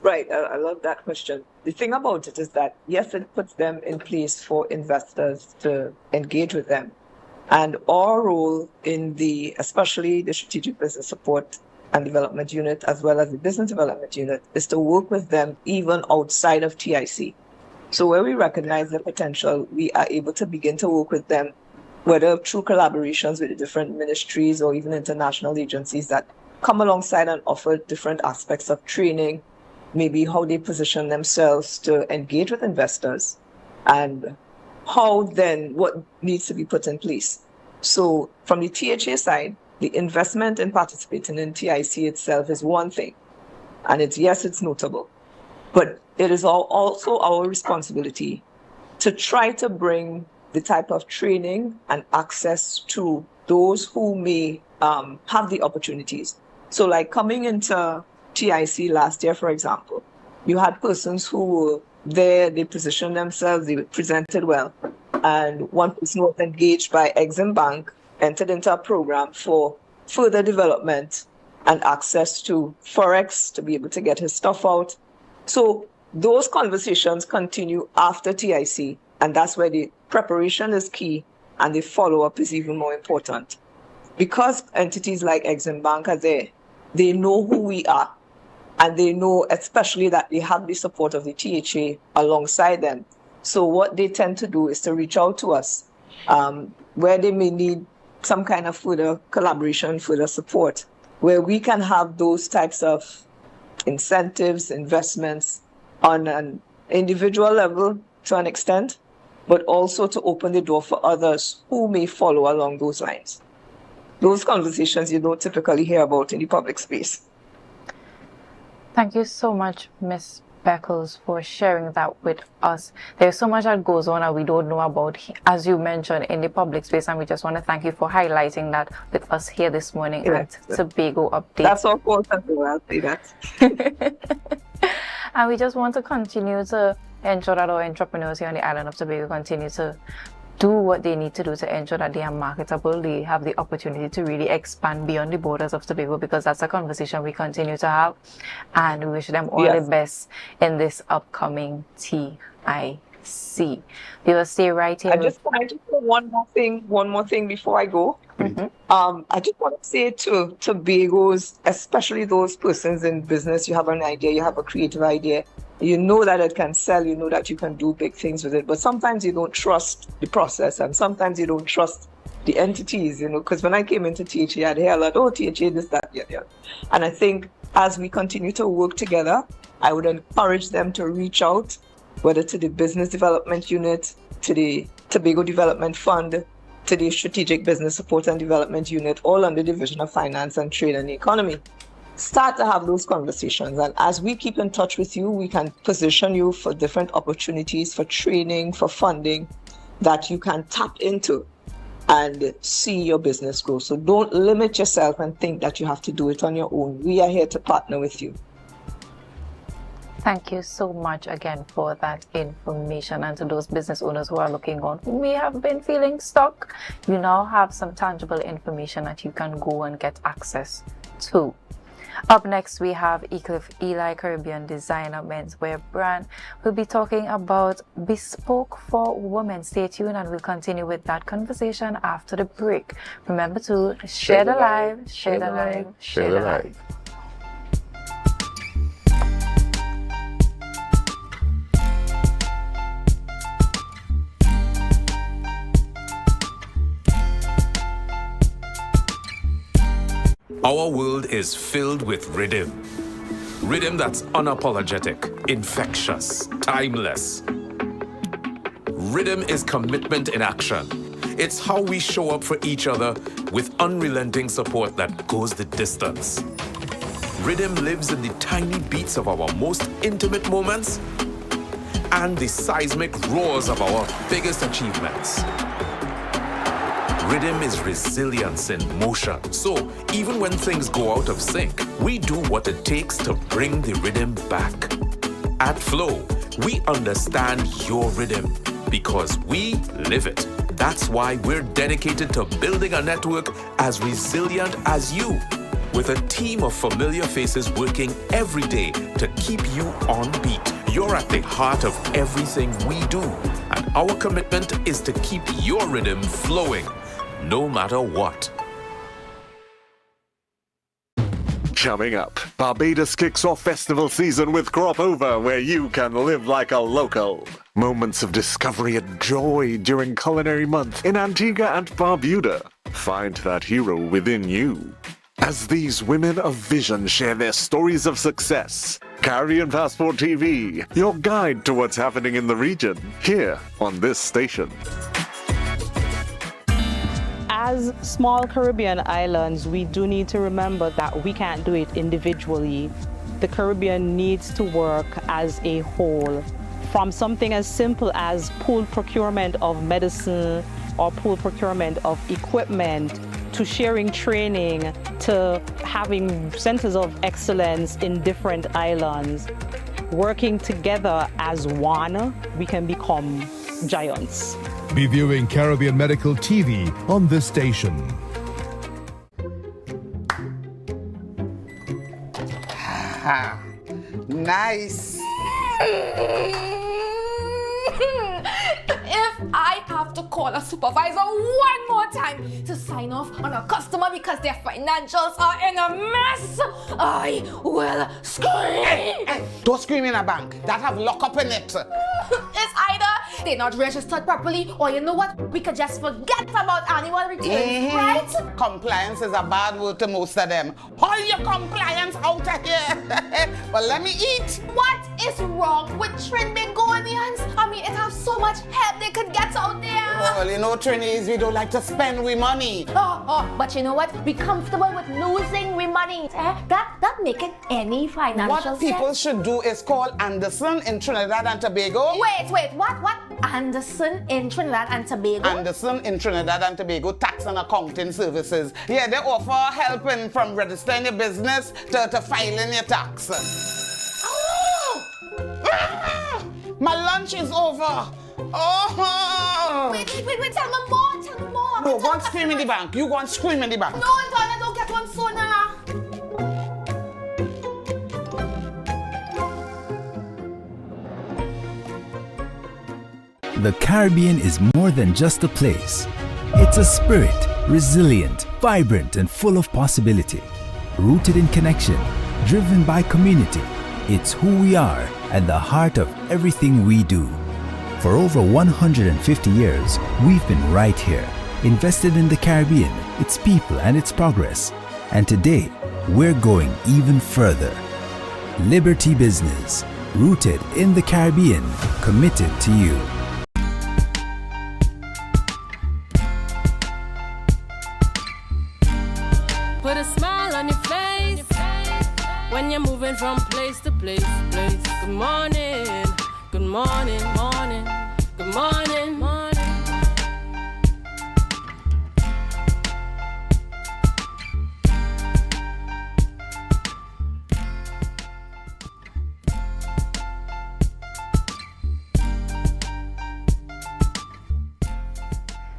Right, I love that question. The thing about it is that, yes, it puts them in place for investors to engage with them. And our role in especially the Strategic Business Support and Development Unit, as well as the Business Development Unit, is to work with them even outside of TIC. So where we recognize the potential, we are able to begin to work with them, whether through collaborations with the different ministries or even international agencies that come alongside and offer different aspects of training, maybe how they position themselves to engage with investors, and how then what needs to be put in place. So from the THA side, the investment in participating in TIC itself is one thing. And it's notable. But it is also our responsibility to try to bring the type of training and access to those who may have the opportunities. So like coming into TIC last year, for example, you had persons who were there, they positioned themselves, they presented well. And one person was engaged by Exim Bank, entered into a program for further development and access to Forex to be able to get his stuff out. So those conversations continue after TIC, and that's where the preparation is key and the follow-up is even more important. Because entities like Exim Bank are there, they know who we are, and they know especially that they have the support of the THA alongside them. So what they tend to do is to reach out to us where they may need some kind of further collaboration, further support, where we can have those types of incentives, investments on an individual level to an extent, but also to open the door for others who may follow along those lines. Those conversations you don't typically hear about in the public space. Thank you so much, Ms. Beckles, for sharing that with us. There's so much that goes on that we don't know about, as you mentioned, in the public space, and we just want to thank you for highlighting that with us here this morning at Tobago Update. That's all important, I'll say that. And we just want to continue to ensure that our entrepreneurs here on the island of Tobago continue to do what they need to do to ensure that they are marketable, they have the opportunity to really expand beyond the borders of Tobago, because that's a conversation we continue to have, and we wish them all the best in this upcoming TIC. We will stay right here. I just want to say one more thing before I go. I just want to say to Tobagos, especially those persons in business, you have an idea, you have a creative idea, you know that it can sell, you know that you can do big things with it, but sometimes you don't trust the process, and sometimes you don't trust the entities, because when I came into THA, I'd hear a lot, THA, this, that, yeah. And I think as we continue to work together, I would encourage them to reach out, whether to the Business Development Unit, to the Tobago Development Fund, to the Strategic Business Support and Development Unit, all under the Division of Finance and Trade and Economy. Start to have those conversations. And as we keep in touch with you, we can position you for different opportunities, for training, for funding that you can tap into and see your business grow. So don't limit yourself and think that you have to do it on your own. We are here to partner with you. Thank you so much again for that information. And to those business owners who are looking on, who may have been feeling stuck, you now have some tangible information that you can go and get access to. Up next, we have Eli Caribbean designer menswear brand. We'll be talking about bespoke for women. Stay tuned and we'll continue with that conversation after the break. Remember to share the live, share the live, share the live. Our world is filled with rhythm. Rhythm that's unapologetic, infectious, timeless. Rhythm is commitment in action. It's how we show up for each other with unrelenting support that goes the distance. Rhythm lives in the tiny beats of our most intimate moments and the seismic roars of our biggest achievements. Rhythm is resilience in motion. So even when things go out of sync, we do what it takes to bring the rhythm back. At Flow, we understand your rhythm because we live it. That's why we're dedicated to building a network as resilient as you, with a team of familiar faces working every day to keep you on beat. You're at the heart of everything we do, and our commitment is to keep your rhythm flowing, no matter what. Coming up, Barbados kicks off festival season with Crop Over, where you can live like a local. Moments of discovery and joy during Culinary Month in Antigua and Barbuda. Find that hero within you. As these women of vision share their stories of success, Caribbean Passport TV, your guide to what's happening in the region, here on this station. As small Caribbean islands, we do need to remember that we can't do it individually. The Caribbean needs to work as a whole. From something as simple as pooled procurement of medicine or pooled procurement of equipment, to sharing training, to having centers of excellence in different islands. Working together as one, we can become giants. Be viewing Caribbean Medical TV on this station. Nice. If I have to call a supervisor one more time to sign off on a customer because their financials are in a mess, I will scream. Hey, don't scream in a bank. That have lockup in it. It's either they're not registered properly, or you know what? We could just forget about annual returns, right? Compliance is a bad word to most of them. Haul your compliance out of here. But let me eat. What is wrong with Trinbagonians? I mean, it has so much help they could get out there. Well, you know, Trinis, we don't like to spend we money. But you know what? Be comfortable with losing we money. That make it any financial sense. What people should do is call Anderson in Trinidad and Tobago. Wait, what? Anderson in Trinidad and Tobago? Anderson in Trinidad and Tobago Tax and Accounting Services. Yeah, they offer help from registering your business to filing your tax. My lunch is over. Wait, tell me more. No, go and scream in the bank. You go and scream in the bank. No, Antoine, don't get one sooner. The Caribbean is more than just a place. It's a spirit, resilient, vibrant, and full of possibility. Rooted in connection, driven by community. It's who we are at the heart of everything we do. For over 150 years, we've been right here, invested in the Caribbean, its people, and its progress. And today, we're going even further. Liberty Business, rooted in the Caribbean, committed to you. smile on your face when you're moving from place to place. Good morning, good morning, morning, good morning, morning.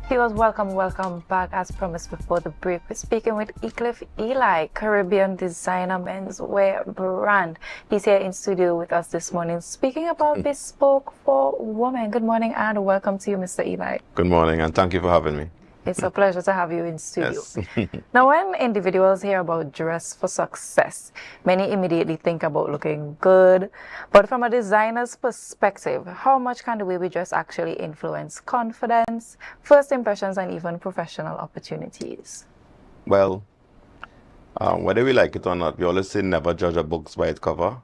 He was welcome back as promised before the break. We're speaking with Ecliffe Eli, Caribbean designer menswear brand. He's here in studio with us this morning speaking about bespoke for women. Good morning and welcome to you, Mr. Eli. Good morning and thank you for having me. It's a pleasure to have you in studio. Yes. Now, when individuals hear about dress for success, many immediately think about looking good. But from a designer's perspective, how much can the way we dress actually influence confidence, first impressions, and even professional opportunities? Well, whether we like it or not, we always say never judge a book by its cover.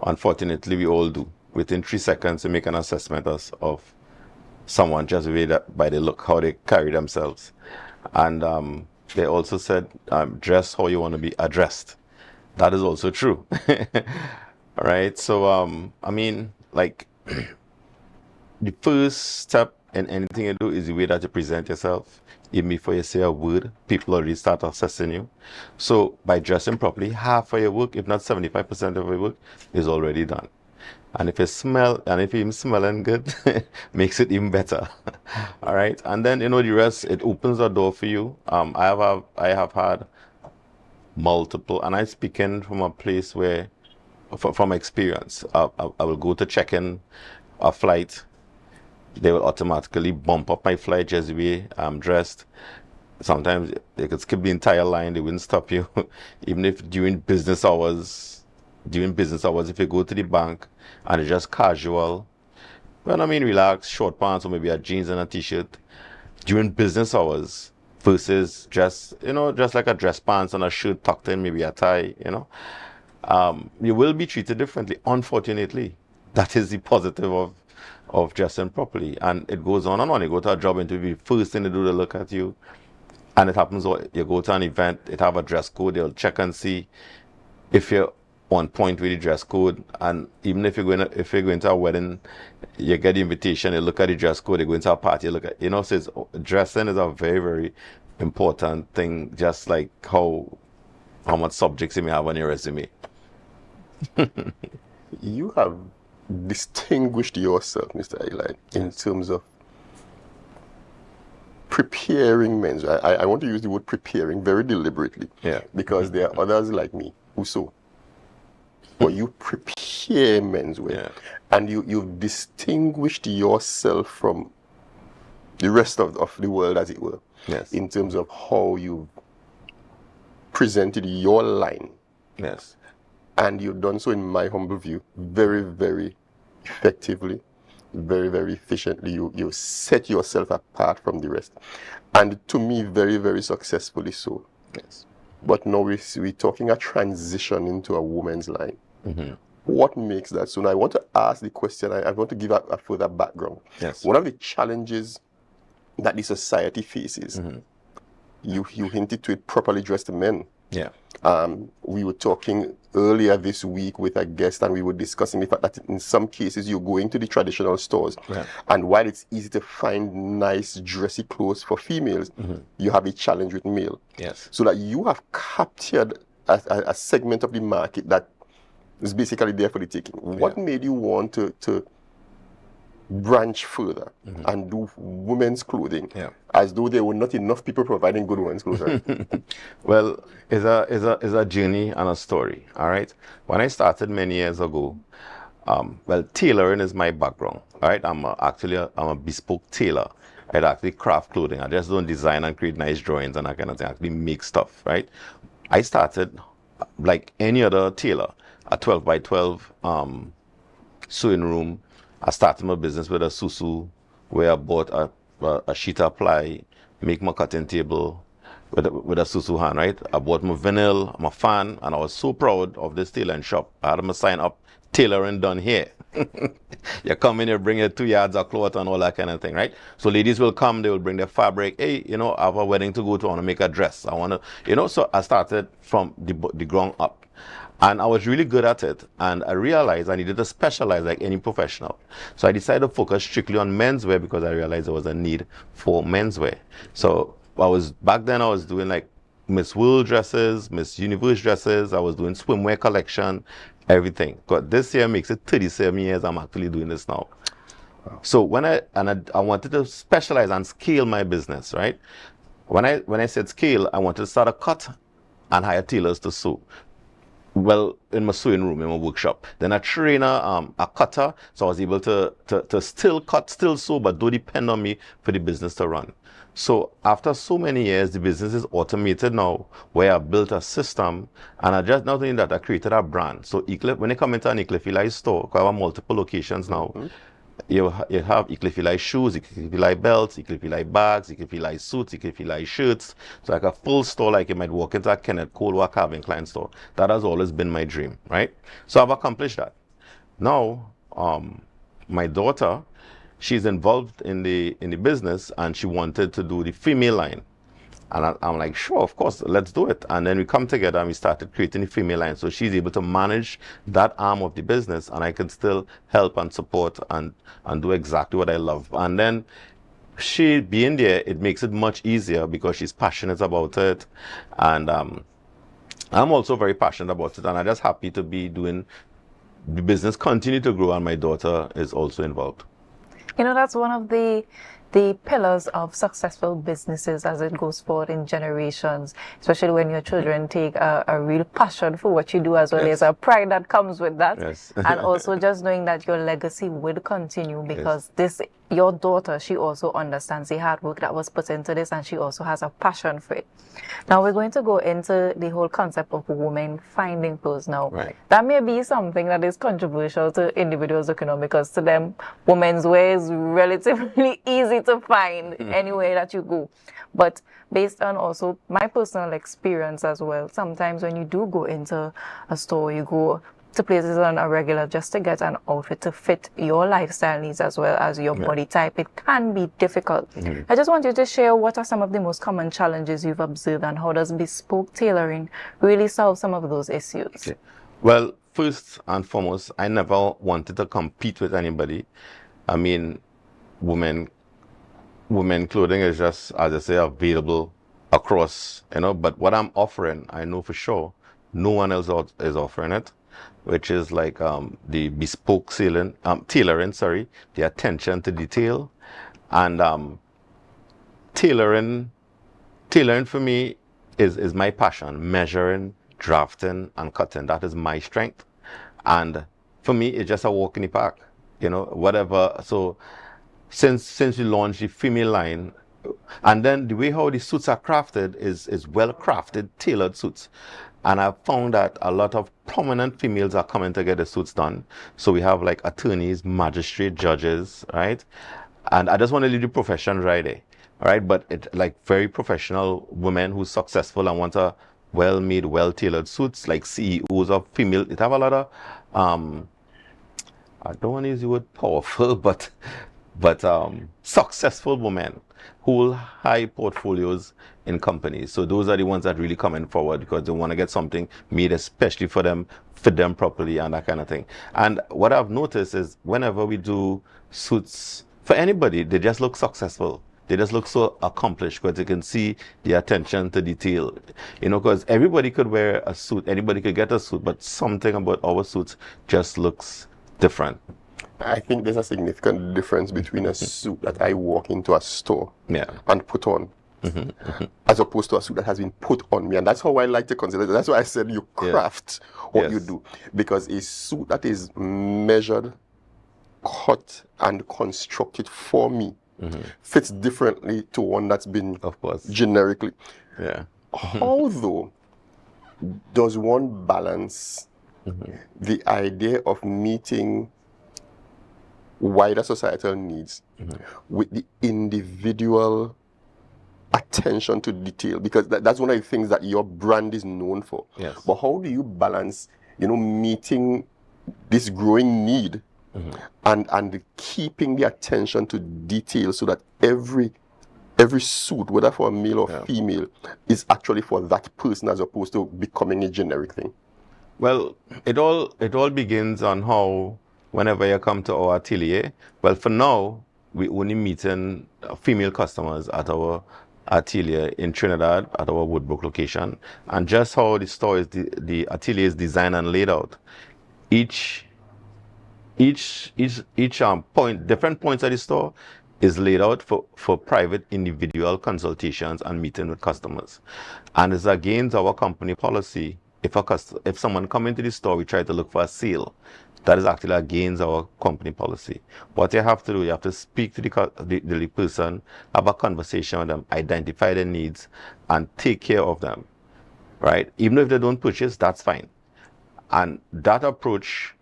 Unfortunately, we all do. Within 3 seconds, we make an assessment of someone just by the look, how they carry themselves. And they also said, dress how you want to be addressed. That is also true. All right. So, I mean, like, the first step in anything you do is the way that you present yourself. Even before you say a word, people already start assessing you. So, by dressing properly, half of your work, if not 75% of your work, is already done. And if you smell, and if you're even smelling good, makes it even better. All right. And then, you know, the rest, it opens the door for you. I have had multiple, and I'm speaking from a place where, from experience, I will go to check in a flight. They will automatically bump up my flight just the way I'm dressed. Sometimes they could skip the entire line. They wouldn't stop you. Even if during business hours, if you go to the bank and it's just casual, well, I mean, relax, short pants or maybe a jeans and a t-shirt during business hours versus just, you know, just like a dress pants and a shirt tucked in, maybe a tie, you know, you will be treated differently. Unfortunately, that is the positive of dressing properly. And it goes on and on. You go to a job interview, first thing they do, they look at you. And it happens, you go to an event, it have a dress code, they'll check and see if you're on point with the dress code. And even if you're going to a wedding, you get the invitation, you look at the dress code, you go into a party, you look at, you know, so dressing is a very, very important thing, just like how much subjects you may have on your resume. You have distinguished yourself, Mr. Eli, in terms of preparing men. I want to use the word preparing very deliberately, because there are others like me who sew. But you prepare menswear, and you've distinguished yourself from the rest of the world, as it were, in terms of how you've presented your line. Yes. And you've done so, in my humble view, very, very effectively, very, very efficiently. You set yourself apart from the rest. And to me, very, very successfully so. Yes. But now we're talking a transition into a woman's line. Mm-hmm. What makes that? So now I want to ask the question, I want to give a further background. Yes. One of the challenges that the society faces, you hinted to it, properly dressed men. Yeah. We were talking earlier this week with a guest, and we were discussing the fact that in some cases you're going to the traditional stores, and while it's easy to find nice dressy clothes for females, you have a challenge with male. Yes. So that you have captured a segment of the market that is basically there for the taking. What made you want to branch further and do women's clothing, as though there were not enough people providing good women's clothes? Right? Well, it's a journey and a story. All right. When I started many years ago, well, tailoring is my background. All right. I'm a bespoke tailor. I actually craft clothing. I just don't design and create nice drawings and that kind of thing. I actually make stuff. Right. I started like any other tailor, a 12 by 12 sewing room. I started my business with a susu, where I bought a sheet of ply, make my cutting table with a susu hand, right? I bought my vinyl, my fan, and I was so proud of this tailoring shop. I had my sign up, tailoring done here. You come in, you bring your 2 yards of cloth and all that kind of thing, right? So ladies will come, they will bring their fabric. Hey, you know, I have a wedding to go to, I want to make a dress. I want to, you know, so I started from the ground up. And I was really good at it. And I realized I needed to specialize like any professional. So I decided to focus strictly on menswear because I realized there was a need for menswear. So back then I was doing like Miss World dresses, Miss Universe dresses. I was doing swimwear collection, everything. But this year makes it 37 years I'm actually doing this now. Wow. So when I wanted to specialize and scale my business, right? When I said scale, I wanted to start a cut and hire tailors to sew. Well, in my sewing room, in my workshop. Then a trainer, a cutter, so I was able to still cut, still sew, but don't depend on me for the business to run. So after so many years, the business is automated now, where I built a system, and I just not only that, I created a brand. So when you come into an Eclipse store, I have multiple locations now. You have Eclipse shoes, Eclipse belts, Eclipse bags, Eclipse suits, Eclipse shirts. So like a full store, like you might walk into a Kenneth Cole or a Calvin Klein store. That has always been my dream, right? So I've accomplished that. Now, my daughter, she's involved in the business, and she wanted to do the female line. And I'm like, sure, of course, let's do it. And then we come together and we started creating the female line. So she's able to manage that arm of the business, and I can still help and support and do exactly what I love. And then she being there, it makes it much easier because she's passionate about it. And I'm also very passionate about it. And I'm just happy to be doing the business continue to grow, and my daughter is also involved. You know, that's one of the pillars of successful businesses as it goes forward in generations, especially when your children take a real passion for what you do, as well as a pride that comes with that. Yes. And also just knowing that your legacy would continue because your daughter, she also understands the hard work that was put into this, and she also has a passion for it. Now we're going to go into the whole concept of women finding clothes now. Right. That may be something that is controversial to individuals looking on, because to them, women's wear is relatively easy to find anywhere that you go. But based on also my personal experience as well, sometimes when you do go into a store, you go to places on a regular just to get an outfit to fit your lifestyle needs as well as your body type, it can be difficult. I just want you to share what are some of the most common challenges you've observed, and how does bespoke tailoring really solve some of those issues? Okay. Well, first and foremost, I never wanted to compete with anybody. I mean, women clothing is just, as I say, available across, you know, but what I'm offering, I know for sure no one else is offering it, which is like the bespoke tailoring, the attention to detail. And tailoring for me is my passion. Measuring, drafting, and cutting, that is my strength. And for me, it's just a walk in the park, you know, whatever. So since we launched the female line, and then the way how the suits are crafted is well crafted, tailored suits. And I've found that a lot of prominent females are coming to get the suits done. So we have like attorneys, magistrate, judges, right? And I just want to leave the profession right there, all right? But it like very professional women who's successful and want a well-made, well-tailored suits, like CEOs of female. It have a lot of, I don't want to use the word powerful, but successful women who hold high portfolios in companies. So those are the ones that really coming forward because they want to get something made especially for them, fit them properly, and that kind of thing. And what I've noticed is whenever we do suits for anybody, they just look successful. They just look so accomplished because you can see the attention to detail. You know, because everybody could wear a suit, anybody could get a suit, but something about our suits just looks different. I think there's a significant difference between a suit that I walk into a store and put on, as opposed to a suit that has been put on me. And that's how I like to consider it. That's why I said you craft what you do. Because a suit that is measured, cut, and constructed for me fits differently to one that's been generically. How, though, does one balance the idea of meeting wider societal needs with the individual attention to detail? Because that's one of the things that your brand is known for. But how do you balance, you know, meeting this growing need and keeping the attention to detail so that every suit, whether for a male or female, is actually for that person as opposed to becoming a generic thing? Well, it all begins on how, whenever you come to our atelier, well, for now, we only meeting female customers at our atelier in Trinidad at our Woodbrook location, and just how the store is, the atelier is designed and laid out. Each point, different points of the store is laid out for private individual consultations and meeting with customers, and it's against our company policy. If someone come into the store, we try to look for a sale. That is actually against our company policy. What you have to do, you have to speak to the person, have a conversation with them, identify their needs, and take care of them, right? Even if they don't purchase, that's fine. And that approach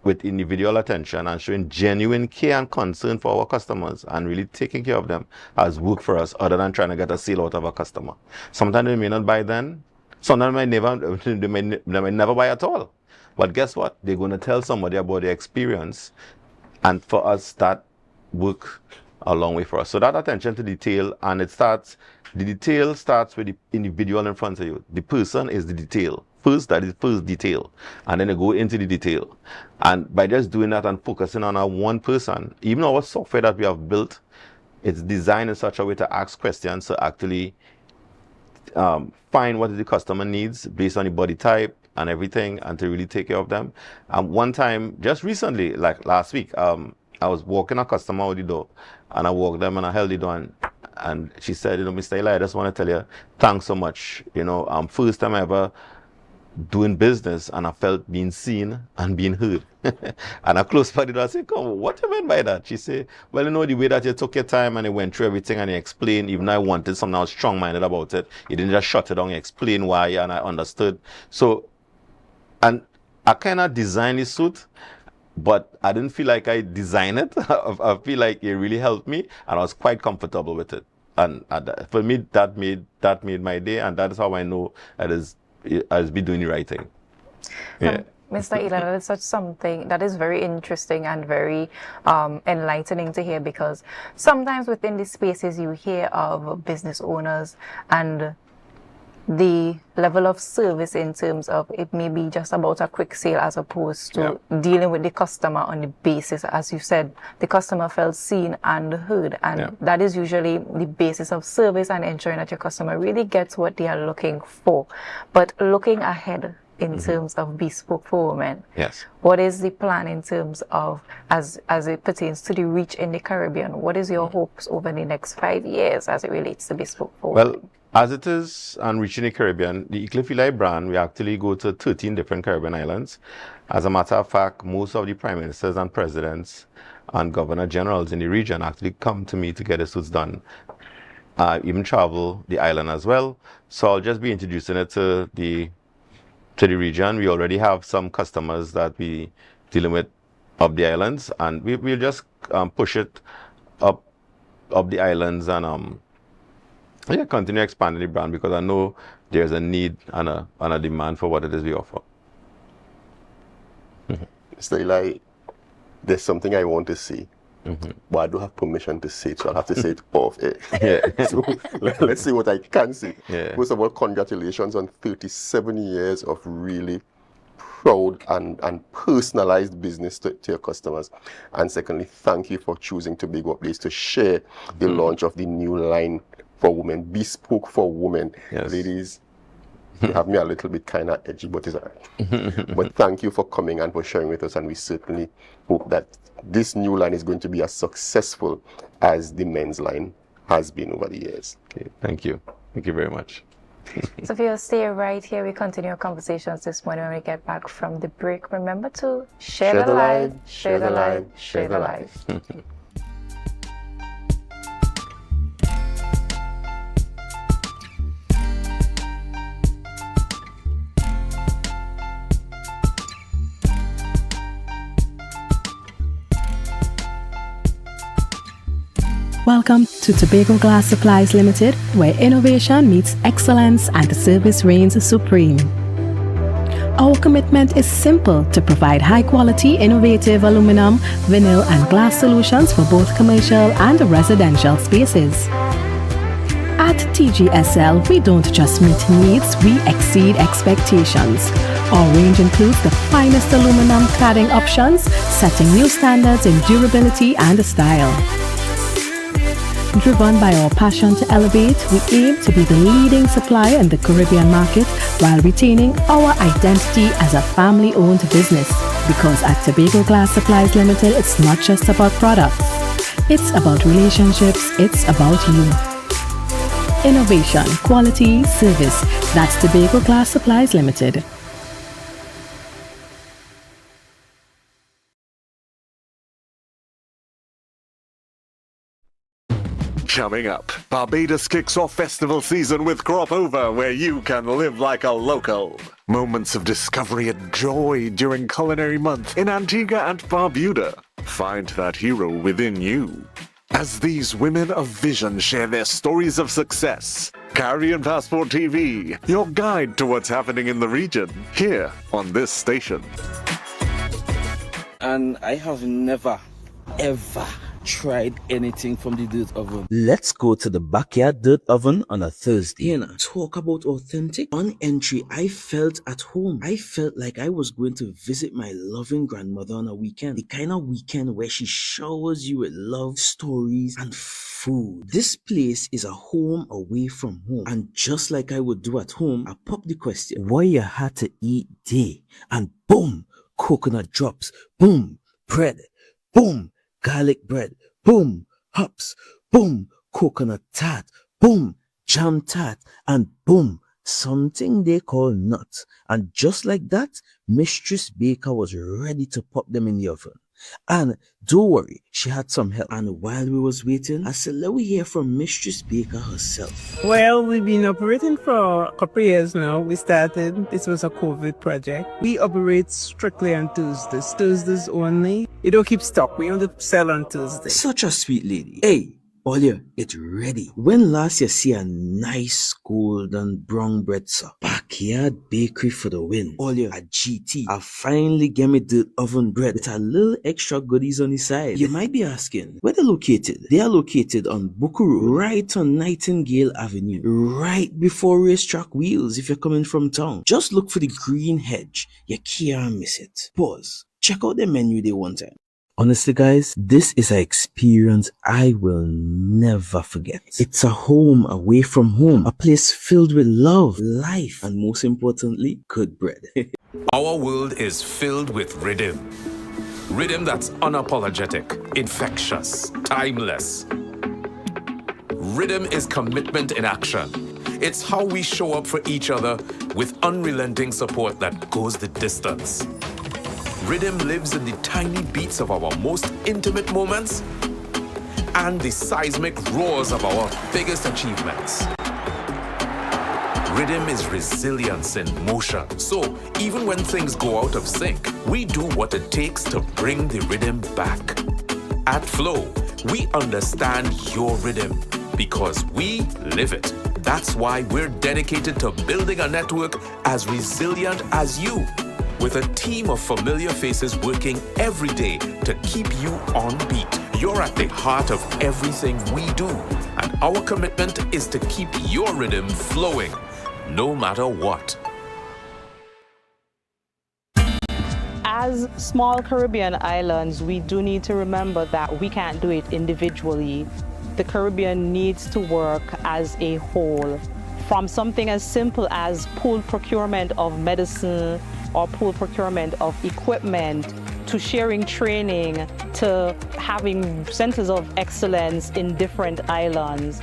with individual attention and showing genuine care and concern for our customers and really taking care of them has worked for us, other than trying to get a sale out of a customer. Sometimes they may not buy then, sometimes they may never buy at all. But guess what? They're going to tell somebody about their experience. And for us, that work a long way for us. So that attention to detail, and the detail starts with the individual in front of you. The person is the detail. First, that is first detail. And then you go into the detail. And by just doing that and focusing on our one person, even our software that we have built, it's designed in such a way to ask questions to actually find what the customer needs based on the body type and everything, and to really take care of them. And one time, just recently, like last week, I was walking a customer out the door, and I walked them and I held the door, and she said, Mr. Eli, I just want to tell you, thanks so much. First time ever doing business, and I felt being seen and being heard. And I closed by the door, I said, come, what do you mean by that? She said, well, the way that you took your time and you went through everything and you explained, even though I wanted something, I was strong-minded about it. You didn't just shut it down, you explained why, and I understood. So, and I kind of designed this suit, but I didn't feel like I designed it. I feel like it really helped me, and I was quite comfortable with it. And for me, that made my day, and that is how I know I was doing the right thing. Yeah. Mr. Eli, that is such something that is very interesting and very enlightening to hear, because sometimes within these spaces you hear of business owners and the level of service in terms of it may be just about a quick sale as opposed to dealing with the customer on the basis, as you said, the customer felt seen and heard, and that is usually the basis of service and ensuring that your customer really gets what they are looking for. But looking ahead in terms of Bespoke for Women, what is the plan in terms of as it pertains to the reach in the Caribbean? What is your hopes over the next 5 years as it relates to Bespoke for Women? Well, as it is on reaching the Caribbean, the Eclipse Eli brand, we actually go to 13 different Caribbean islands. As a matter of fact, most of the prime ministers and presidents and governor generals in the region actually come to me to get the suits done. Even travel the island as well. So I'll just be introducing it to the region. We already have some customers that we dealing with up the islands, and we'll just push it up the islands and continue expanding the brand, because I know there's a need and a demand for what it is we offer. Mr. Eli, there's something I want to say, but I don't have permission to say it, so I'll have to say it off air. So let's see what I can say. First of all, congratulations on 37 years of really proud and personalized business to your customers. And secondly, thank you for choosing Tobago Place to share the launch of the new line for women, Bespoke for Women. Ladies, you have me a little bit kind of edgy, but it's all right. But thank you for coming and for sharing with us, and we certainly hope that this new line is going to be as successful as the men's line has been over the years. Okay, thank you. Thank you very much. So if you'll stay right here, we continue our conversations this morning when we get back from the break. Remember to share the light, share the light, share the light. Welcome to Tobago Glass Supplies Limited, where innovation meets excellence and the service reigns supreme. Our commitment is simple: to provide high-quality, innovative aluminum, vinyl, and glass solutions for both commercial and residential spaces. At TGSL, we don't just meet needs, we exceed expectations. Our range includes the finest aluminum cladding options, setting new standards in durability and style. Driven by our passion to elevate, we aim to be the leading supplier in the Caribbean market while retaining our identity as a family-owned business. Because at Tobago Glass Supplies Limited, it's not just about products. It's about relationships, it's about you. Innovation, quality, service. That's Tobago Glass Supplies Limited. Coming up, Barbados kicks off festival season with Crop Over, where you can live like a local. Moments of discovery and joy during Culinary Month in Antigua and Barbuda. Find that hero within you. As these women of vision share their stories of success, Caribbean Passport TV, your guide to what's happening in the region, here on this station. And I have never, ever tried anything from the dirt oven. Let's go to the backyard dirt oven on a Thursday. Talk about authentic. On entry, I felt at home. I felt like I was going to visit my loving grandmother on a weekend. The kind of weekend where she showers you with love, stories, and food. This place is a home away from home. And just like I would do at home, I pop the question, what you had to eat day? And boom, coconut drops. Boom, bread. Boom, garlic bread, boom, hops, boom, coconut tart, boom, jam tart, and boom, something they call nuts. And just like that, Mistress Baker was ready to pop them in the oven. And don't worry, she had some help. And while we was waiting, I said, let we hear from Mistress Baker herself. Well, we've been operating for a couple of years now. We started, this was a COVID project. We operate strictly on Tuesdays only. You don't keep stock, we only sell on Tuesdays. Such a sweet lady. Hey, AMPLIA, it's ready. When last you see a nice golden brown bread, sir? Backyard bakery for the win. AMPLIA at GT. I finally get me the oven bread with a little extra goodies on the side. You might be asking, where they're located? They are located on Buckaroo, right on Nightingale Avenue, right before Racetrack Wheels if you're coming from town. Just look for the green hedge. You can't miss it. Pause. Check out the menu they one time. Honestly, guys, this is an experience I will never forget. It's a home away from home, a place filled with love, life, and most importantly, good bread. Our world is filled with rhythm. Rhythm that's unapologetic, infectious, timeless. Rhythm is commitment in action. It's how we show up for each other with unrelenting support that goes the distance. Rhythm lives in the tiny beats of our most intimate moments and the seismic roars of our biggest achievements. Rhythm is resilience in motion. So even when things go out of sync, we do what it takes to bring the rhythm back. At Flow, we understand your rhythm because we live it. That's why we're dedicated to building a network as resilient as you, with a team of familiar faces working every day to keep you on beat. You're at the heart of everything we do, and our commitment is to keep your rhythm flowing, no matter what. As small Caribbean islands, we do need to remember that we can't do it individually. The Caribbean needs to work as a whole, from something as simple as pooled procurement of medicine or pooled procurement of equipment, to sharing training, to having centers of excellence in different islands.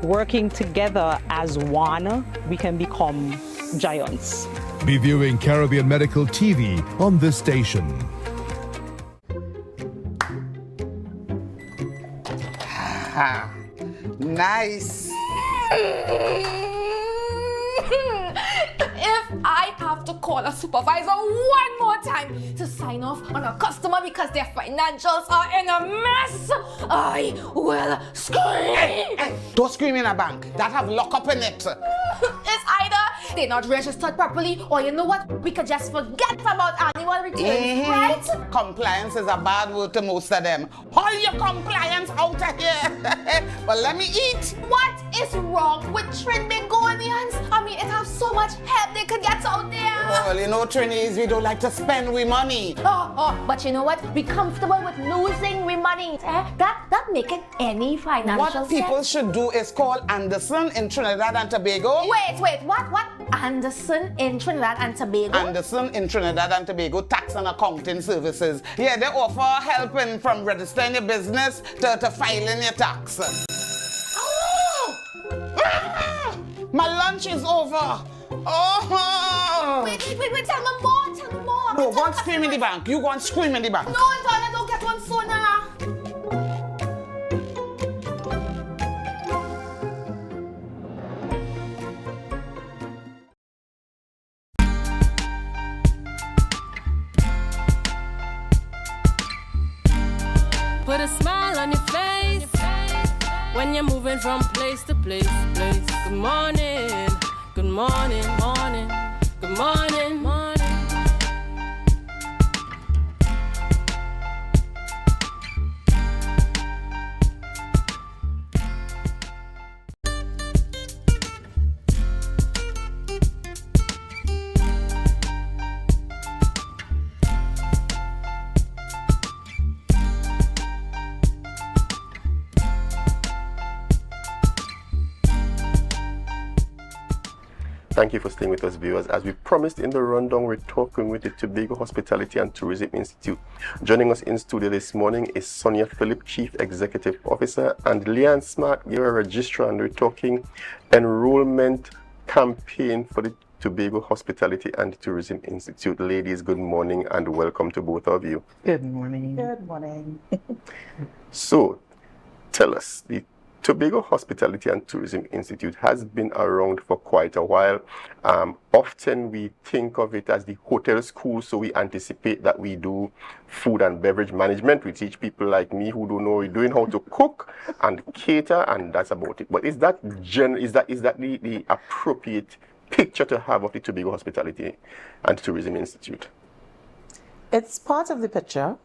Working together as one, we can become giants. Be viewing Caribbean Medical TV on this station. Nice. If I have to call a supervisor one more time to sign off on a customer because their financials are in a mess, I will scream. Hey, don't scream in a bank. That have lock up in it. It's either they're not registered properly, or you know what? We could just forget about annual returns, right? Compliance is a bad word to most of them. All your compliance out of here. But let me eat. What is wrong with Trinbagonians? I mean, it has so much help they could get out there. Well, you know, Trinis, we don't like to spend we money. But you know what? Be comfortable with losing we money. That make it any financial What people should do is call Anderson in Trinidad and Tobago. Wait, what? Anderson in Trinidad and Tobago? Anderson in Trinidad and Tobago Tax and Accounting Services. Yeah, they offer help from registering your business to filing your tax. My lunch is over. Wait, tell me more. No, go and scream in the bank. You go and scream in the bank. No, I don't get one sooner. Put a smile on your face when you're moving from place to place. Good morning, good morning, good morning. Thank you for staying with us, viewers. As we promised in the rundown, we're talking with the Tobago Hospitality and Tourism Institute. Joining us in studio this morning is Sonia Phillip, Chief Executive Officer, and Leanne Smart, you're a registrar, and we're talking enrollment campaign for the Tobago Hospitality and Tourism Institute. Ladies, good morning and welcome to both of you. Good morning. Good morning. So, tell us, the Tobago Hospitality and Tourism Institute has been around for quite a while. Often we think of it as the hotel school, so we anticipate that we do food and beverage management. We teach people like me who don't know we're doing how to cook and cater, and that's about it. But is that the appropriate picture to have of the Tobago Hospitality and Tourism Institute? It's part of the picture.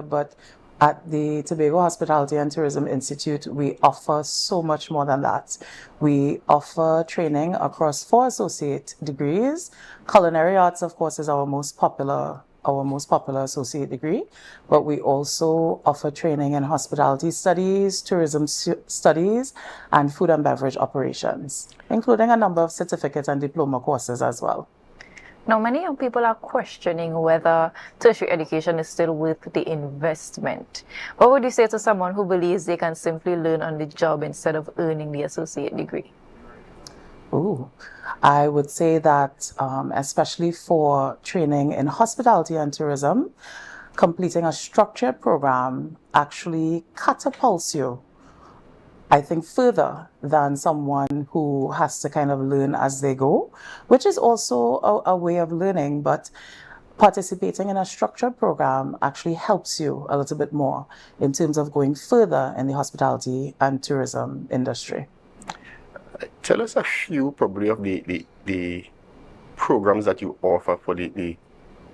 But at the Tobago Hospitality and Tourism Institute, we offer so much more than that. We offer training across 4 associate degrees. Culinary arts, of course, is our most popular associate degree, but we also offer training in hospitality studies, tourism studies, and food and beverage operations, including a number of certificate and diploma courses as well. Now, many young people are questioning whether tertiary education is still worth the investment. What would you say to someone who believes they can simply learn on the job instead of earning the associate degree? I would say that, especially for training in hospitality and tourism, completing a structured program actually catapults you, I think, further than someone who has to kind of learn as they go, which is also a way of learning, but participating in a structured program actually helps you a little bit more in terms of going further in the hospitality and tourism industry. Tell us a few probably of the programs that you offer for the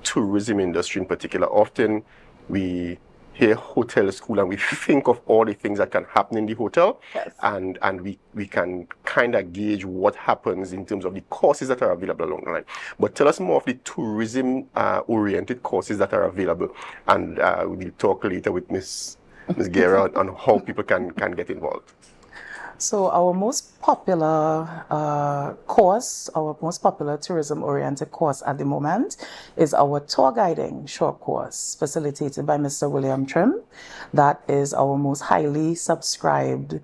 tourism industry in particular. Often we hear hotel school and we think of all the things that can happen in the hotel. Yes. and we can kind of gauge what happens in terms of the courses that are available along the line. But tell us more of the tourism oriented courses that are available, and we'll talk later with Ms. Guerra on how people can get involved. So our most popular course, our most popular tourism-oriented course at the moment is our tour guiding short course facilitated by Mr. William Trim. That is our most highly subscribed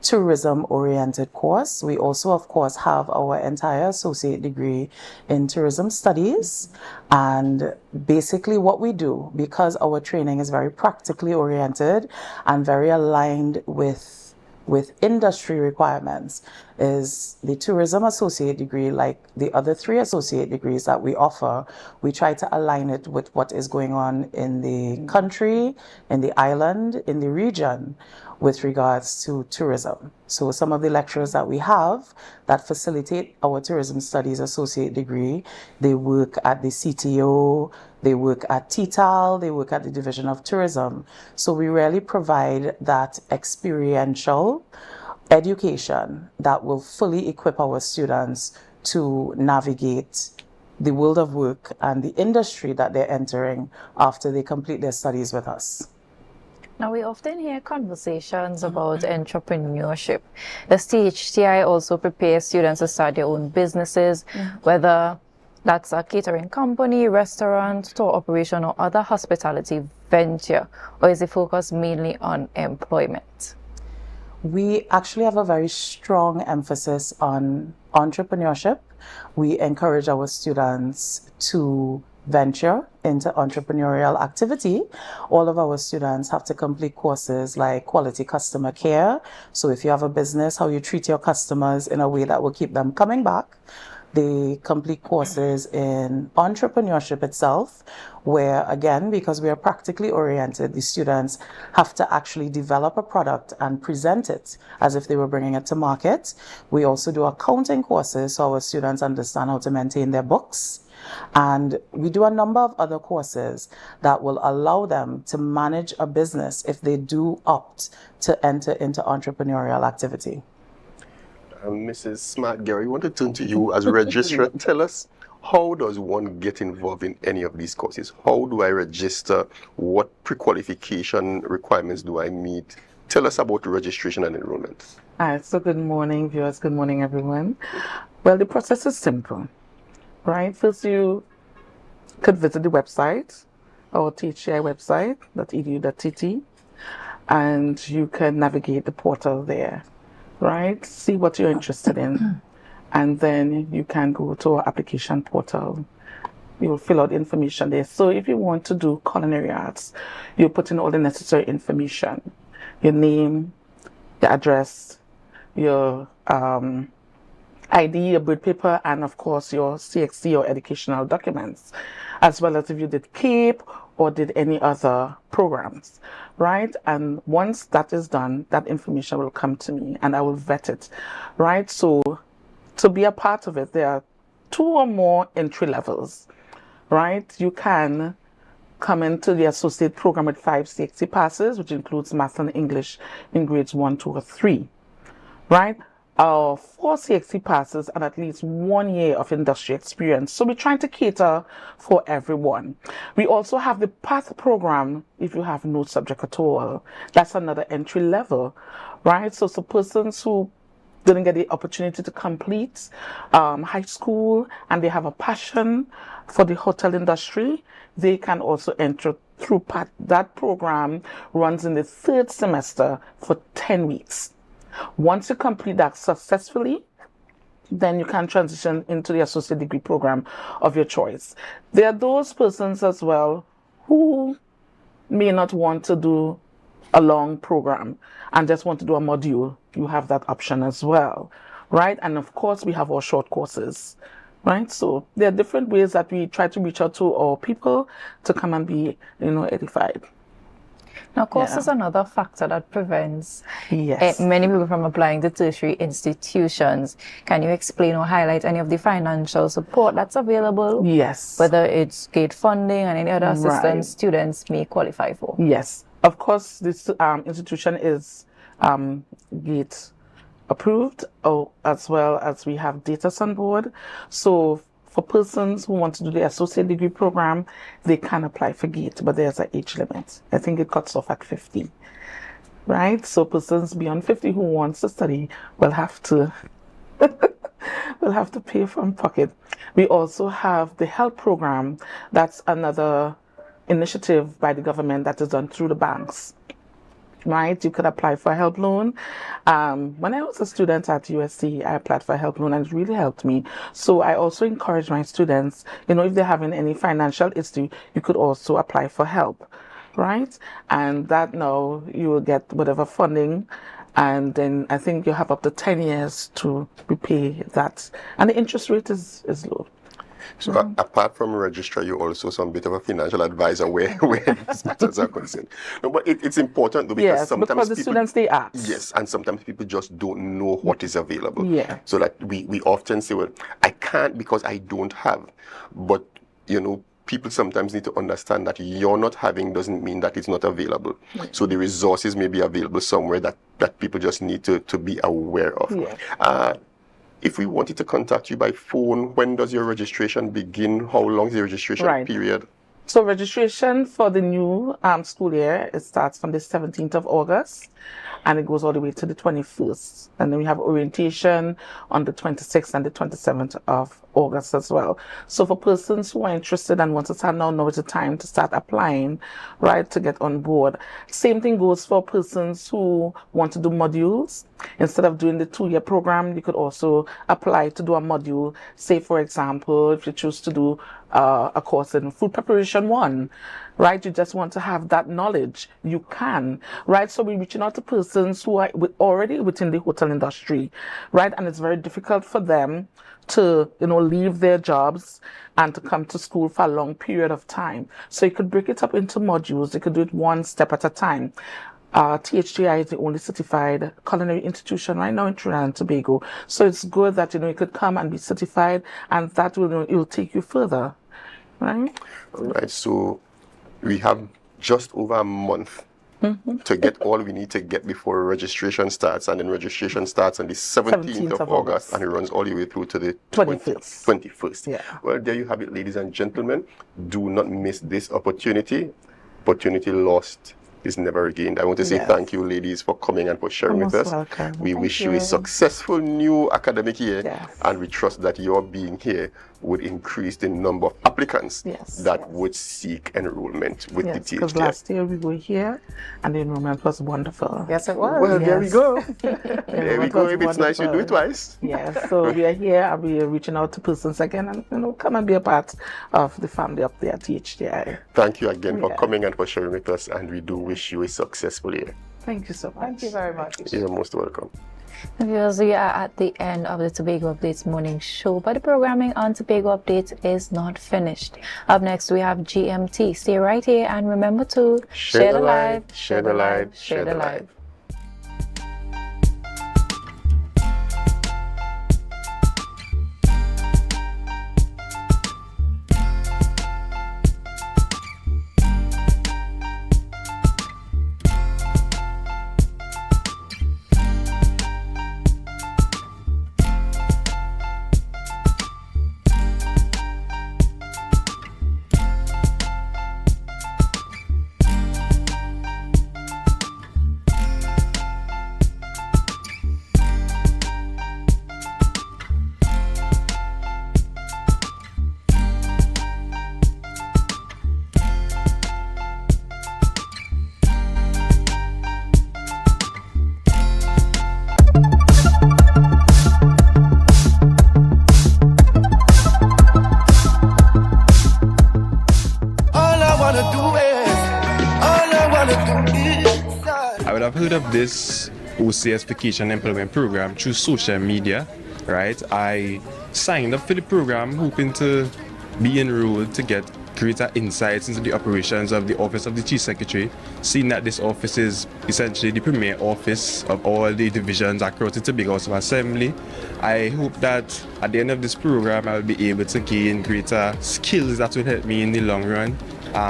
tourism-oriented course. We also, of course, have our entire associate degree in tourism studies. And basically what we do, because our training is very practically oriented and very aligned with industry requirements, is the tourism associate degree, like the other 3 associate degrees that we offer, we try to align it with what is going on in the country, in the island, in the region with regards to tourism. So some of the lecturers that we have that facilitate our tourism studies associate degree, they work at the CTO, they work at TTAL, they work at the Division of Tourism. So we really provide that experiential education that will fully equip our students to navigate the world of work and the industry that they're entering after they complete their studies with us. Now, we often hear conversations about entrepreneurship. Does THTI also prepare students to start their own businesses, whether that's a catering company, restaurant, store operation, or other hospitality venture, or is it focused mainly on employment? We actually have a very strong emphasis on entrepreneurship. We encourage our students to venture into entrepreneurial activity. All of our students have to complete courses like quality customer care. So if you have a business, how you treat your customers in a way that will keep them coming back. They complete courses in entrepreneurship itself, where again, because we are practically oriented, the students have to actually develop a product and present it as if they were bringing it to market. We also do accounting courses so our students understand how to maintain their books. And we do a number of other courses that will allow them to manage a business if they do opt to enter into entrepreneurial activity. Mrs. Smart Gary, I want to turn to you as a registrar. Tell us, how does one get involved in any of these courses? How do I register? What pre-qualification requirements do I meet? Tell us about registration and enrollment. All right, so good morning, viewers. Good morning, everyone. Well, the process is simple, right? First, you could visit the website, our THI website, .edu.tt, and you can navigate the portal there, right? See what you're interested in. And then you can go to our application portal. You will fill out information there. So if you want to do culinary arts, you put in all the necessary information. Your name, your address, your ID, your birth paper, and of course your CXC or educational documents, as well as if you did CAPE or did any other programs, right? And once that is done, that information will come to me and I will vet it, right? So to be a part of it, there are 2 or more entry levels, right? You can come into the associate program with 5 CXC passes, which includes math and English in grades 1, 2, or 3, right? 4 CXC passes and at least 1 year of industry experience. So we're trying to cater for everyone. We also have the PATH program if you have no subject at all. That's another entry level, right? So persons who didn't get the opportunity to complete high school and they have a passion for the hotel industry, they can also enter through PATH. That program runs in the 3rd semester for 10 weeks. Once you complete that successfully, then you can transition into the associate degree program of your choice. There are those persons as well who may not want to do a long program and just want to do a module. You have that option as well, right? And of course, we have our short courses, right? So there are different ways that we try to reach out to our people to come and be, edified. Now, cost is another factor that prevents many people from applying to tertiary institutions. Can you explain or highlight any of the financial support that's available? Yes. Whether it's gate funding and any other assistance students may qualify for? Yes. Of course, this institution is gate approved, as well as we have data on board. So for persons who want to do the associate degree program, they can apply for GATE, but there's an age limit. I think it cuts off at 50, right? So persons beyond 50 who wants to study will have to pay from pocket. We also have the HELP program. That's another initiative by the government that is done through the banks. Right, you could apply for a HELP loan. When I was a student at USC, I applied for a HELP loan and it really helped me. So I also encourage my students, if they're having any financial issue, you could also apply for HELP, right? And that now you will get whatever funding, and then I think you have up to 10 years to repay that. And the interest rate is low. So apart from registrar, you're also some bit of a financial advisor where these matters are concerned. No, but it's important though, because sometimes because the students they ask. Yes, and sometimes people just don't know what is available. Yeah. So that we often say, well, I can't because I don't have. But people sometimes need to understand that you're not having doesn't mean that it's not available. So the resources may be available somewhere that people just need to be aware of. If we wanted to contact you by phone, when does your registration begin? How long is the registration period? So registration for the new school year, it starts from the 17th of August and it goes all the way to the 21st. And then we have orientation on the 26th and the 27th of August as well. So for persons who are interested and want to start now is the time to start applying, right, to get on board. Same thing goes for persons who want to do modules. Instead of doing the 2-year program, you could also apply to do a module. Say, for example, if you choose to do a course in food preparation 1, right? You just want to have that knowledge. You can, right? So we're reaching out to persons who are already within the hotel industry, right? And it's very difficult for them to, leave their jobs and to come to school for a long period of time. So you could break it up into modules. You could do it one step at a time. THGI is the only certified culinary institution right now in Trinidad and Tobago. So it's good that, you could come and be certified and that will, it will take you further, right? All right. So we have just over a month to get all we need to get before registration starts. And then registration starts on the 17th of August and it runs all the way through to the 21st. Yeah. Well, there you have it, ladies and gentlemen. Do not miss this opportunity. Opportunity lost is never regained. I want to say thank you, ladies, for coming and for sharing with us. Welcome. We wish you a successful new academic year, and we trust that your being here would increase the number of applicants that would seek enrollment with the THGI. Because last year we were here and the enrollment was wonderful. Yes, it was. Well, there we go. There we go. If it's nice, you do it twice. Yes, so we are here and we are reaching out to persons again and come and be a part of the family up there at THGI. Thank you again for coming and for sharing with us, and we do wish you a successful year. Thank you so much. Thank you very much. You're most welcome. Viewers, we are at the end of the Tobago Updates morning show, but the programming on Tobago Updates is not finished. Up next, we have GMT. Stay right here and remember to share the live, share the live, share the live. Heard of this OCS Vacation Employment Program through social media, right? I signed up for the program hoping to be enrolled to get greater insights into the operations of the Office of the Chief Secretary, seeing that this office is essentially the premier office of all the divisions across the Tobago House of Assembly. I hope that at the end of this program I'll be able to gain greater skills that will help me in the long run.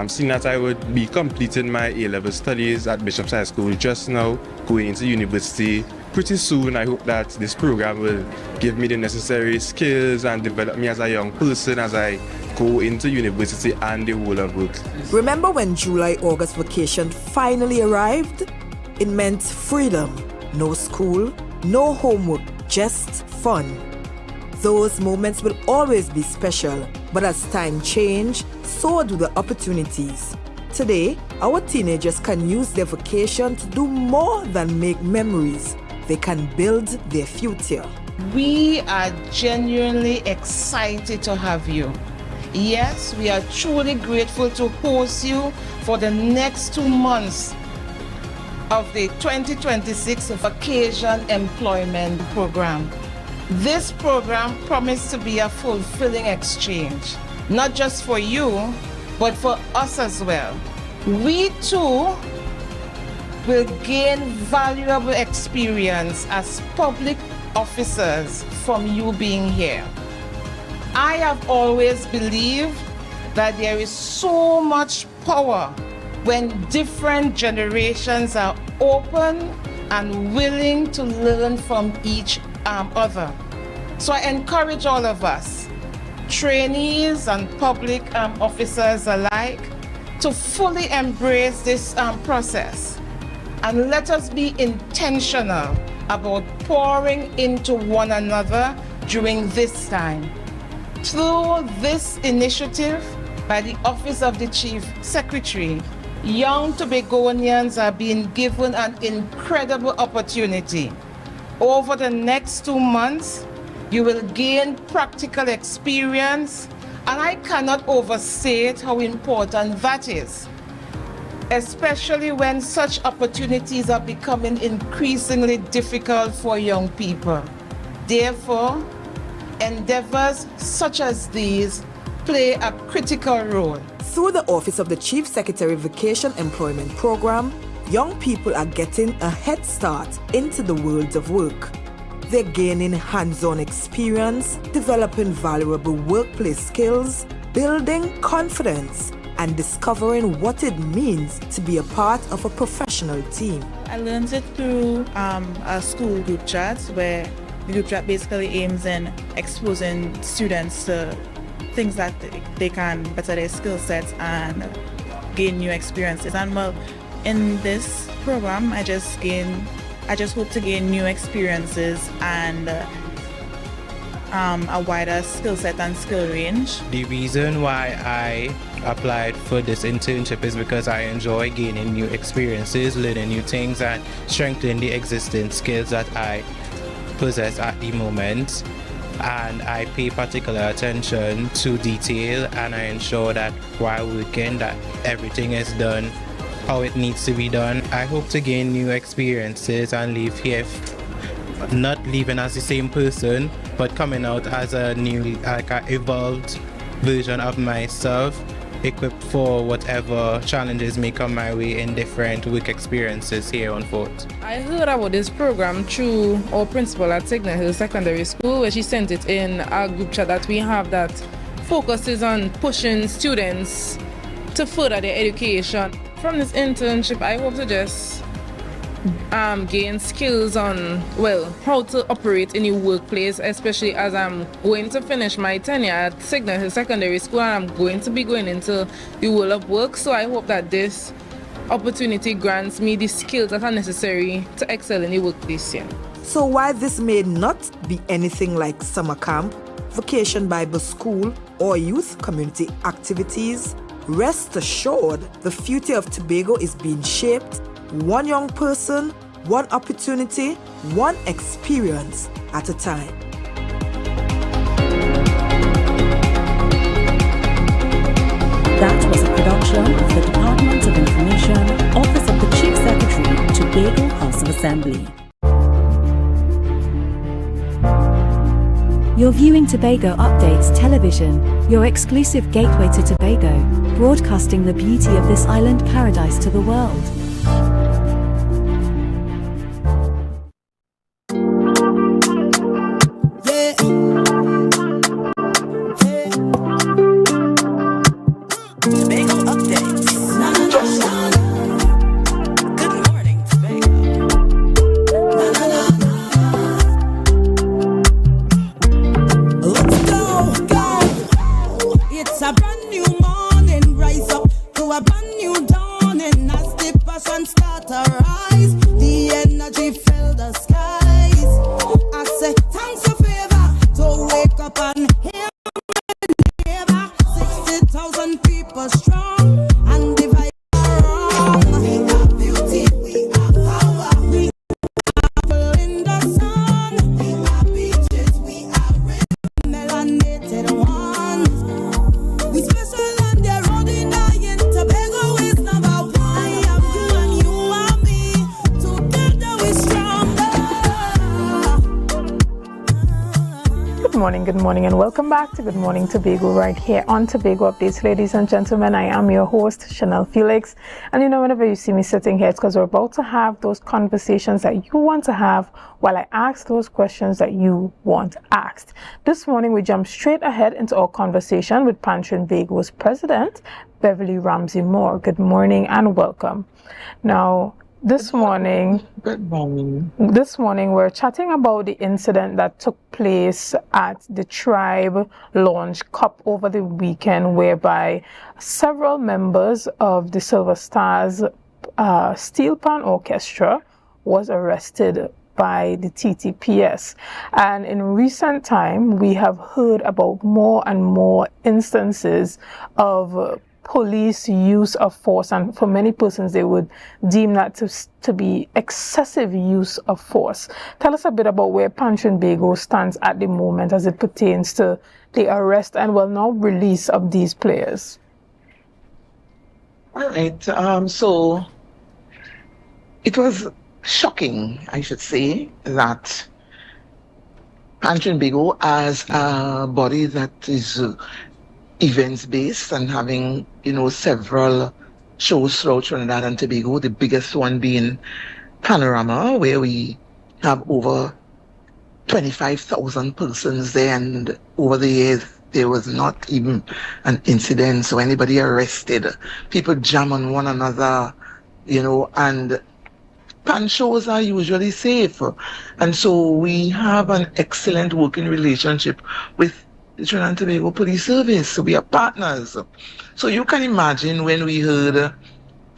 Seeing that I would be completing my A-level studies at Bishop's High School just now, going into university pretty soon. I hope that this program will give me the necessary skills and develop me as a young person as I go into university and the world of work. Remember when July-August vacation finally arrived? It meant freedom. No school, no homework, just fun. Those moments will always be special, but as time changes, so do the opportunities. Today, our teenagers can use their vacation to do more than make memories. They can build their future. We are genuinely excited to have you. Yes, we are truly grateful to host you for the next 2 months of the 2026 Vacation Employment Program. This program promised to be a fulfilling exchange, not just for you, but for us as well. We too will gain valuable experience as public officers from you being here. I have always believed that there is so much power when different generations are open and willing to learn from each other. So I encourage all of us, trainees and public officers alike, to fully embrace this process. And let us be intentional about pouring into one another during this time. Through this initiative by the Office of the Chief Secretary, young Tobagonians are being given an incredible opportunity. Over the next 2 months, you will gain practical experience, and I cannot overstate how important that is, especially when such opportunities are becoming increasingly difficult for young people. Therefore, endeavors such as these play a critical role. Through the Office of the Chief Secretary Vacation Employment Program, young people are getting a head start into the world of work. They're gaining hands-on experience, developing valuable workplace skills, building confidence, and discovering what it means to be a part of a professional team. I learned it through a school group chat, where the group chat basically aims in exposing students to things that they can better their skill sets and gain new experiences. And well, in this program, I just hope to gain new experiences and a wider skill set and skill range. The reason why I applied for this internship is because I enjoy gaining new experiences, learning new things, and strengthening the existing skills that I possess at the moment. And I pay particular attention to detail, and I ensure that while working that everything is done how it needs to be done. I hope to gain new experiences and leave here not leaving as the same person, but coming out as a new, like an evolved version of myself, equipped for whatever challenges may come my way in different work experiences here on Fort. I heard about this program through our principal at Signal Hill Secondary School, where she sent it in our group chat that we have that focuses on pushing students to further their education. From this internship, I hope to just gain skills on, well, how to operate in the workplace, especially as I'm going to finish my tenure at Signal Hill Secondary School, and I'm going to be going into the world of work. So I hope that this opportunity grants me the skills that are necessary to excel in the workplace here. So while this may not be anything like summer camp, vacation Bible school, or youth community activities, rest assured the future of Tobago is being shaped one young person, one opportunity, one experience at a time. That was a production of the Department of Information, Office of the Chief Secretary, Tobago House of Assembly. You're viewing Tobago Updates Television, your exclusive gateway to Tobago, broadcasting the beauty of this island paradise to the world. It's a brand new morning, rise up to a brand new dawning. I step good morning, and welcome back to Good Morning Tobago right here on Tobago Updates. Ladies and gentlemen, I am your host, Chanel Felix, and you know, whenever you see me sitting here, it's because we're about to have those conversations that you want to have while I ask those questions that you want asked. This morning, we jump straight ahead into our conversation with Pan Tobago's president, Beverly Ramsey Moore. Good morning and welcome. Now, this morning, we're chatting about the incident that took place at the Tribe Launch Cup over the weekend, whereby several members of the Silver Stars Steel Pan Orchestra was arrested by the TTPS. And in recent time, we have heard about more and more instances of police use of force, and for many persons they would deem that to be excessive use of force. Tell us a bit about where Pan Tobago stands at the moment as it pertains to the arrest and now release of these players. All right, so it was shocking, I should say, that Pan Tobago, as a body that is events based and having, several shows throughout Trinidad and Tobago, the biggest one being Panorama, where we have over 25,000 persons there, and over the years there was not even an incident, so anybody arrested. People jam on one another, and pan shows are usually safe. And so we have an excellent working relationship with the Trinidad and Tobago Police Service. So we are partners. So you can imagine when we heard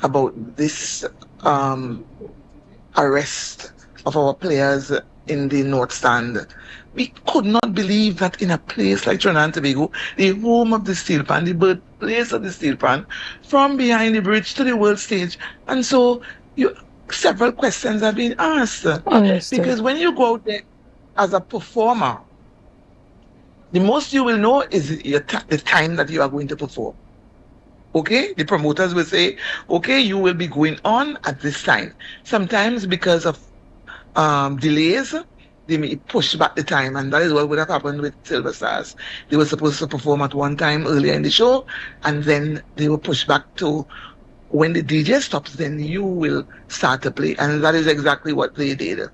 about this arrest of our players in the North Stand, we could not believe that in a place like Trinidad and Tobago, the home of the steel pan, the birthplace of the steel pan, from behind the bridge to the world stage. And so several questions have been asked. Understood. Because when you go out there as a performer, the most you will know is the time that you are going to perform. Okay? The promoters will say, okay, you will be going on at this time. Sometimes because of delays, they may push back the time, and that is what would have happened with Silver Stars. They were supposed to perform at one time earlier in the show, and then they were pushed back to when the DJ stops, then you will start to play, and that is exactly what they did.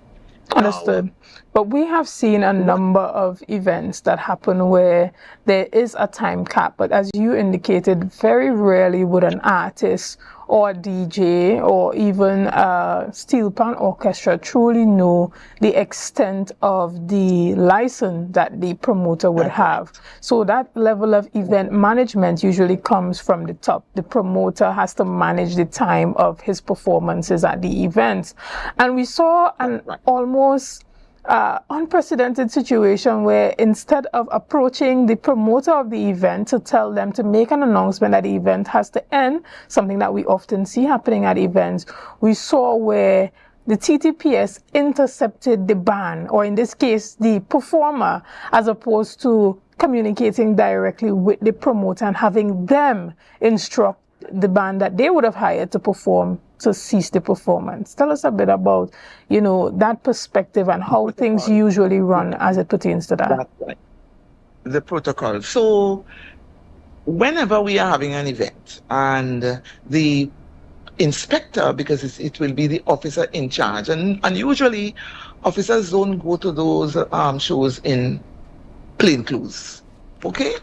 Understood. But we have seen a number of events that happen where there is a time cap, but as you indicated, very rarely would an artist or a DJ or even a steel pan orchestra truly know the extent of the license that the promoter would have. So that level of event management usually comes from the top. The promoter has to manage the time of his performances at the events. And we saw an almost unprecedented situation where instead of approaching the promoter of the event to tell them to make an announcement that the event has to end, something that we often see happening at events, we saw where the TTPS intercepted the band, or in this case, the performer, as opposed to communicating directly with the promoter and having them instruct the band that they would have hired to perform to cease the performance. Tell us a bit about, that perspective and how things usually run as it pertains to that. That's right. The protocol. So whenever we are having an event and the inspector, because it will be the officer in charge, and usually officers don't go to those shows in plain clothes. Okay?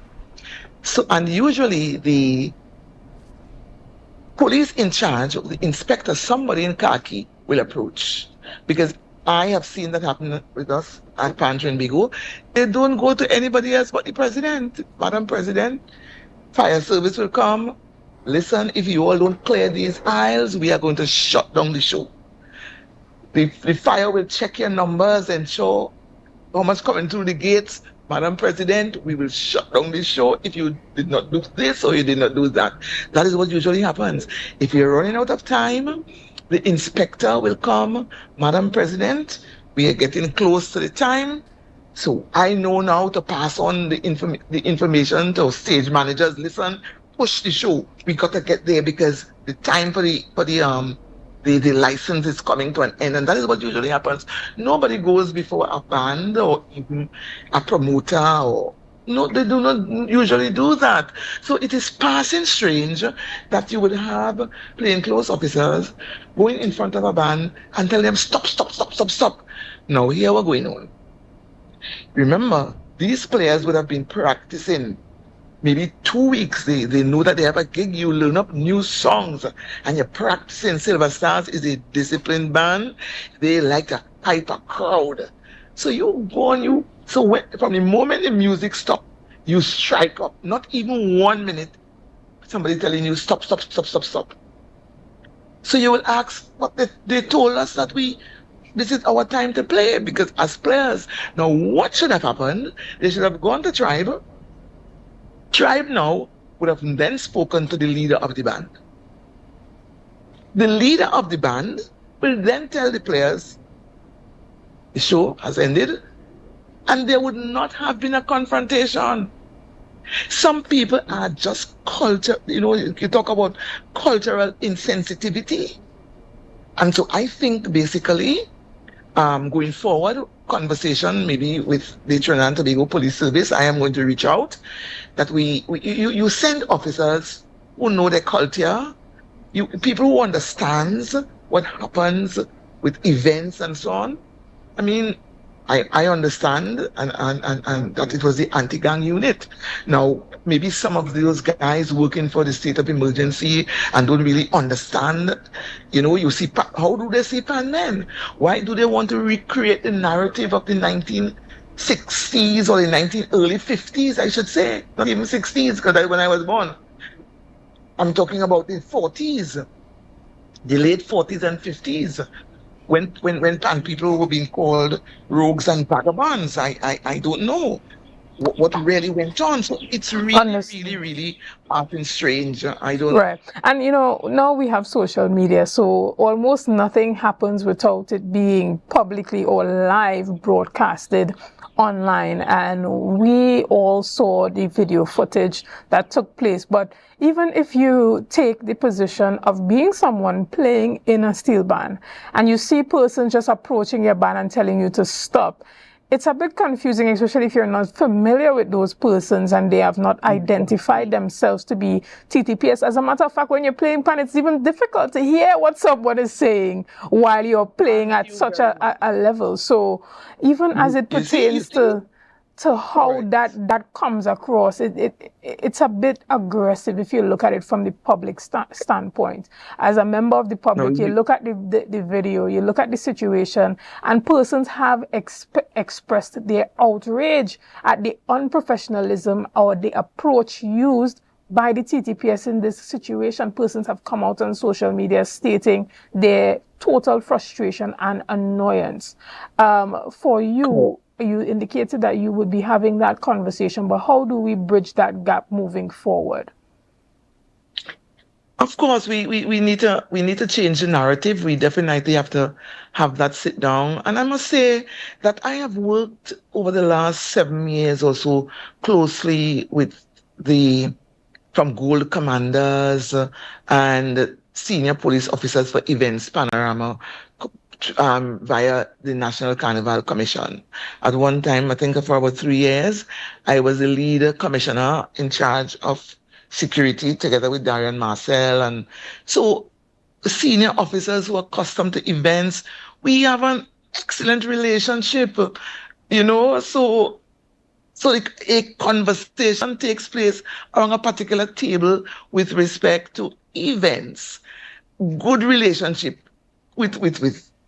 So, and usually the police in charge, the inspector, somebody in khaki will approach, because I have seen that happen with us at Pan Tobago. They don't go to anybody else but the president. Madam President, fire service will come. Listen, if you all don't clear these aisles, we are going to shut down the show. The fire will check your numbers and show how much coming through the gates. Madam President, we will shut down this show if you did not do this or you did not do that. That is what usually happens. If you're running out of time, the inspector will come. Madam President, we are getting close to the time. So I know now to pass on the information to stage managers. Listen, push the show. We got to get there because the time for the the license is coming to an end, and that is what usually happens. Nobody goes before a band or even a promoter, or no, they do not usually do that. So it is passing strange that you would have plainclothes officers going in front of a band and tell them stop, stop, stop, stop, stop. Now here we're going on. Remember, these players would have been practicing maybe 2 weeks. They know that they have a gig. You learn up new songs and you're practicing. Silver Stars is a disciplined band. They like to hype a crowd. So you go on, from the moment the music stops, you strike up. Not even 1 minute, somebody telling you stop, stop, stop, stop, stop. So you will ask, what they told us that this is our time to play, because as players, now what should have happened? They should have gone to Tribe. Tribe now would have then spoken to the leader of the band. The leader of the band will then tell the players the show has ended, and there would not have been a confrontation. Some people are just you talk about cultural insensitivity. And so I think basically, going forward, conversation maybe with the Trinidad and Tobago Police Service, I am going to reach out, that you send officers who know their culture, people who understands what happens with events and so on. I mean, I understand and that it was the anti-gang unit. Now, maybe some of those guys working for the state of emergency and don't really understand, you see, how do they see Pan Men? Why do they want to recreate the narrative of the 1960s or the early 50s, I should say, not even 60s, because when I was born, I'm talking about the 40s, the late 40s and 50s. When Pan people were being called rogues and vagabonds, I don't know what really went on. So it's really, really often strange. I don't. Right. And now we have social media, so almost nothing happens without it being publicly or live broadcasted online, and we all saw the video footage that took place. But even if you take the position of being someone playing in a steel band and you see persons just approaching your band and telling you to stop, it's a bit confusing, especially if you're not familiar with those persons and they have not identified themselves to be TTPS. As a matter of fact, when you're playing pan, it's even difficult to hear what someone is saying while you're playing at such a level. So even as it pertains to how that comes across, it's a bit aggressive if you look at it from the public standpoint. As a member of the public, you look at the video, you look at the situation, and persons have expressed their outrage at the unprofessionalism or the approach used by the TTPS in this situation. Persons have come out on social media stating their total frustration and annoyance. For you, you indicated that you would be having that conversation, but how do we bridge that gap moving forward? Of course, we need to change the narrative. We definitely have to have that sit down. And I must say that I have worked over the last 7 years or so closely with from Gold Commanders and senior police officers for Events Panorama via the National Carnival Commission. At one time, I think for about 3 years, I was the lead commissioner in charge of security together with Darian Marcel. And so senior officers who are accustomed to events, we have an excellent relationship, so a conversation takes place around a particular table with respect to events. Good relationship with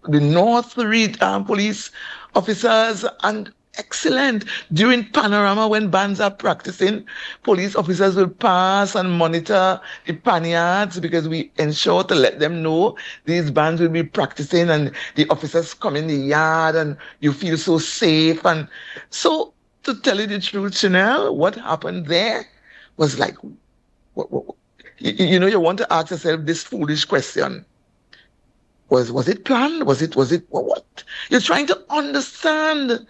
the North police officers, and excellent. During Panorama, when bands are practicing, police officers will pass and monitor the panyards, because we ensure to let them know these bands will be practicing, and the officers come in the yard and you feel so safe. And so, to tell you the truth, Chanel, what happened there was like, you want to ask yourself this foolish question. Was it planned? Was it what? You're trying to understand.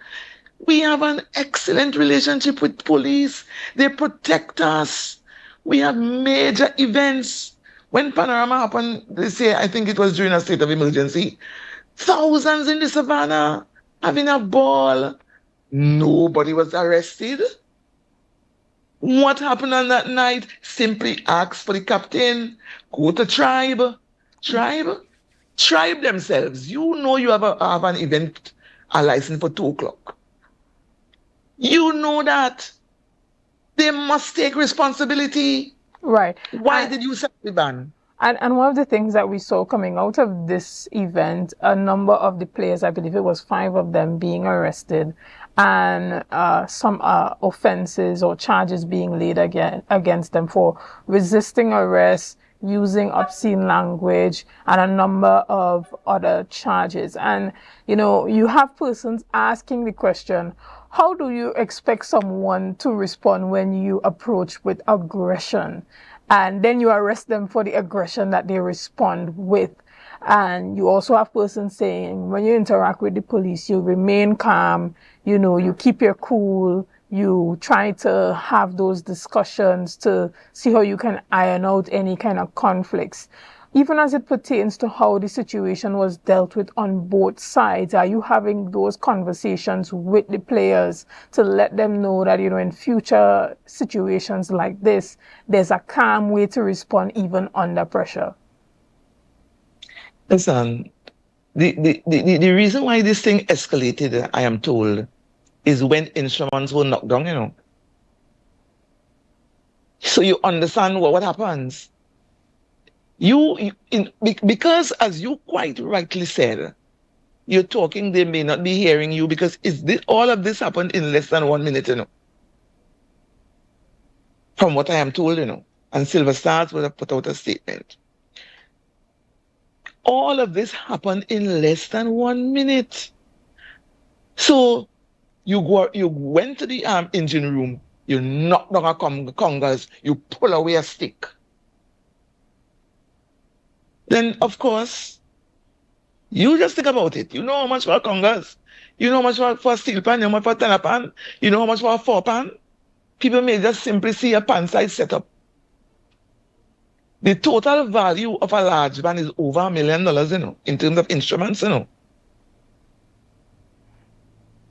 We have an excellent relationship with police. They protect us. We have major events When Panorama happened this year, I think it was during a state of emergency, thousands in the savannah having a ball. Nobody was arrested. What happened on that night? Simply ask for the captain, go to tribe. Tribe themselves. You know you have an event, a license for 2 o'clock. You know that. They must take responsibility. Right. Why did you set the ban? And one of the things that we saw coming out of this event, a number of the players, I believe it was 5 of them, being arrested, and some offenses or charges being laid against them for resisting arrest, using obscene language, and a number of other charges. And, you know, you have persons asking the question, how do you expect someone to respond when you approach with aggression? And then you arrest them for the aggression that they respond with. And you also have persons saying, when you interact with the police, you remain calm, you know, you keep your cool, you try to have those discussions to see how you can iron out any kind of conflicts. Even as it pertains to how the situation was dealt with on both sides, are you having those conversations with the players to let them know that, you know, in future situations like this, there's a calm way to respond even under pressure? Listen, the reason why this thing escalated, I am told, is when instruments were knocked down, you know. So you understand what happens. Because as you quite rightly said, you're talking, they may not be hearing you because all of this happened in less than 1 minute, you know. From what I am told, you know. And Silver Stars would have put out a statement. All of this happened in less than 1 minute. So you went to the engine room, you knocked down a congas, you pull away a stick. Then, of course, you just think about it. You know how much for a congas. You know how much for a steel pan, you know how much for a tenor pan, you know how much for a 4 pan. People may just simply see a pan size setup. The total value of a large band is over $1 million, you know, in terms of instruments, you know.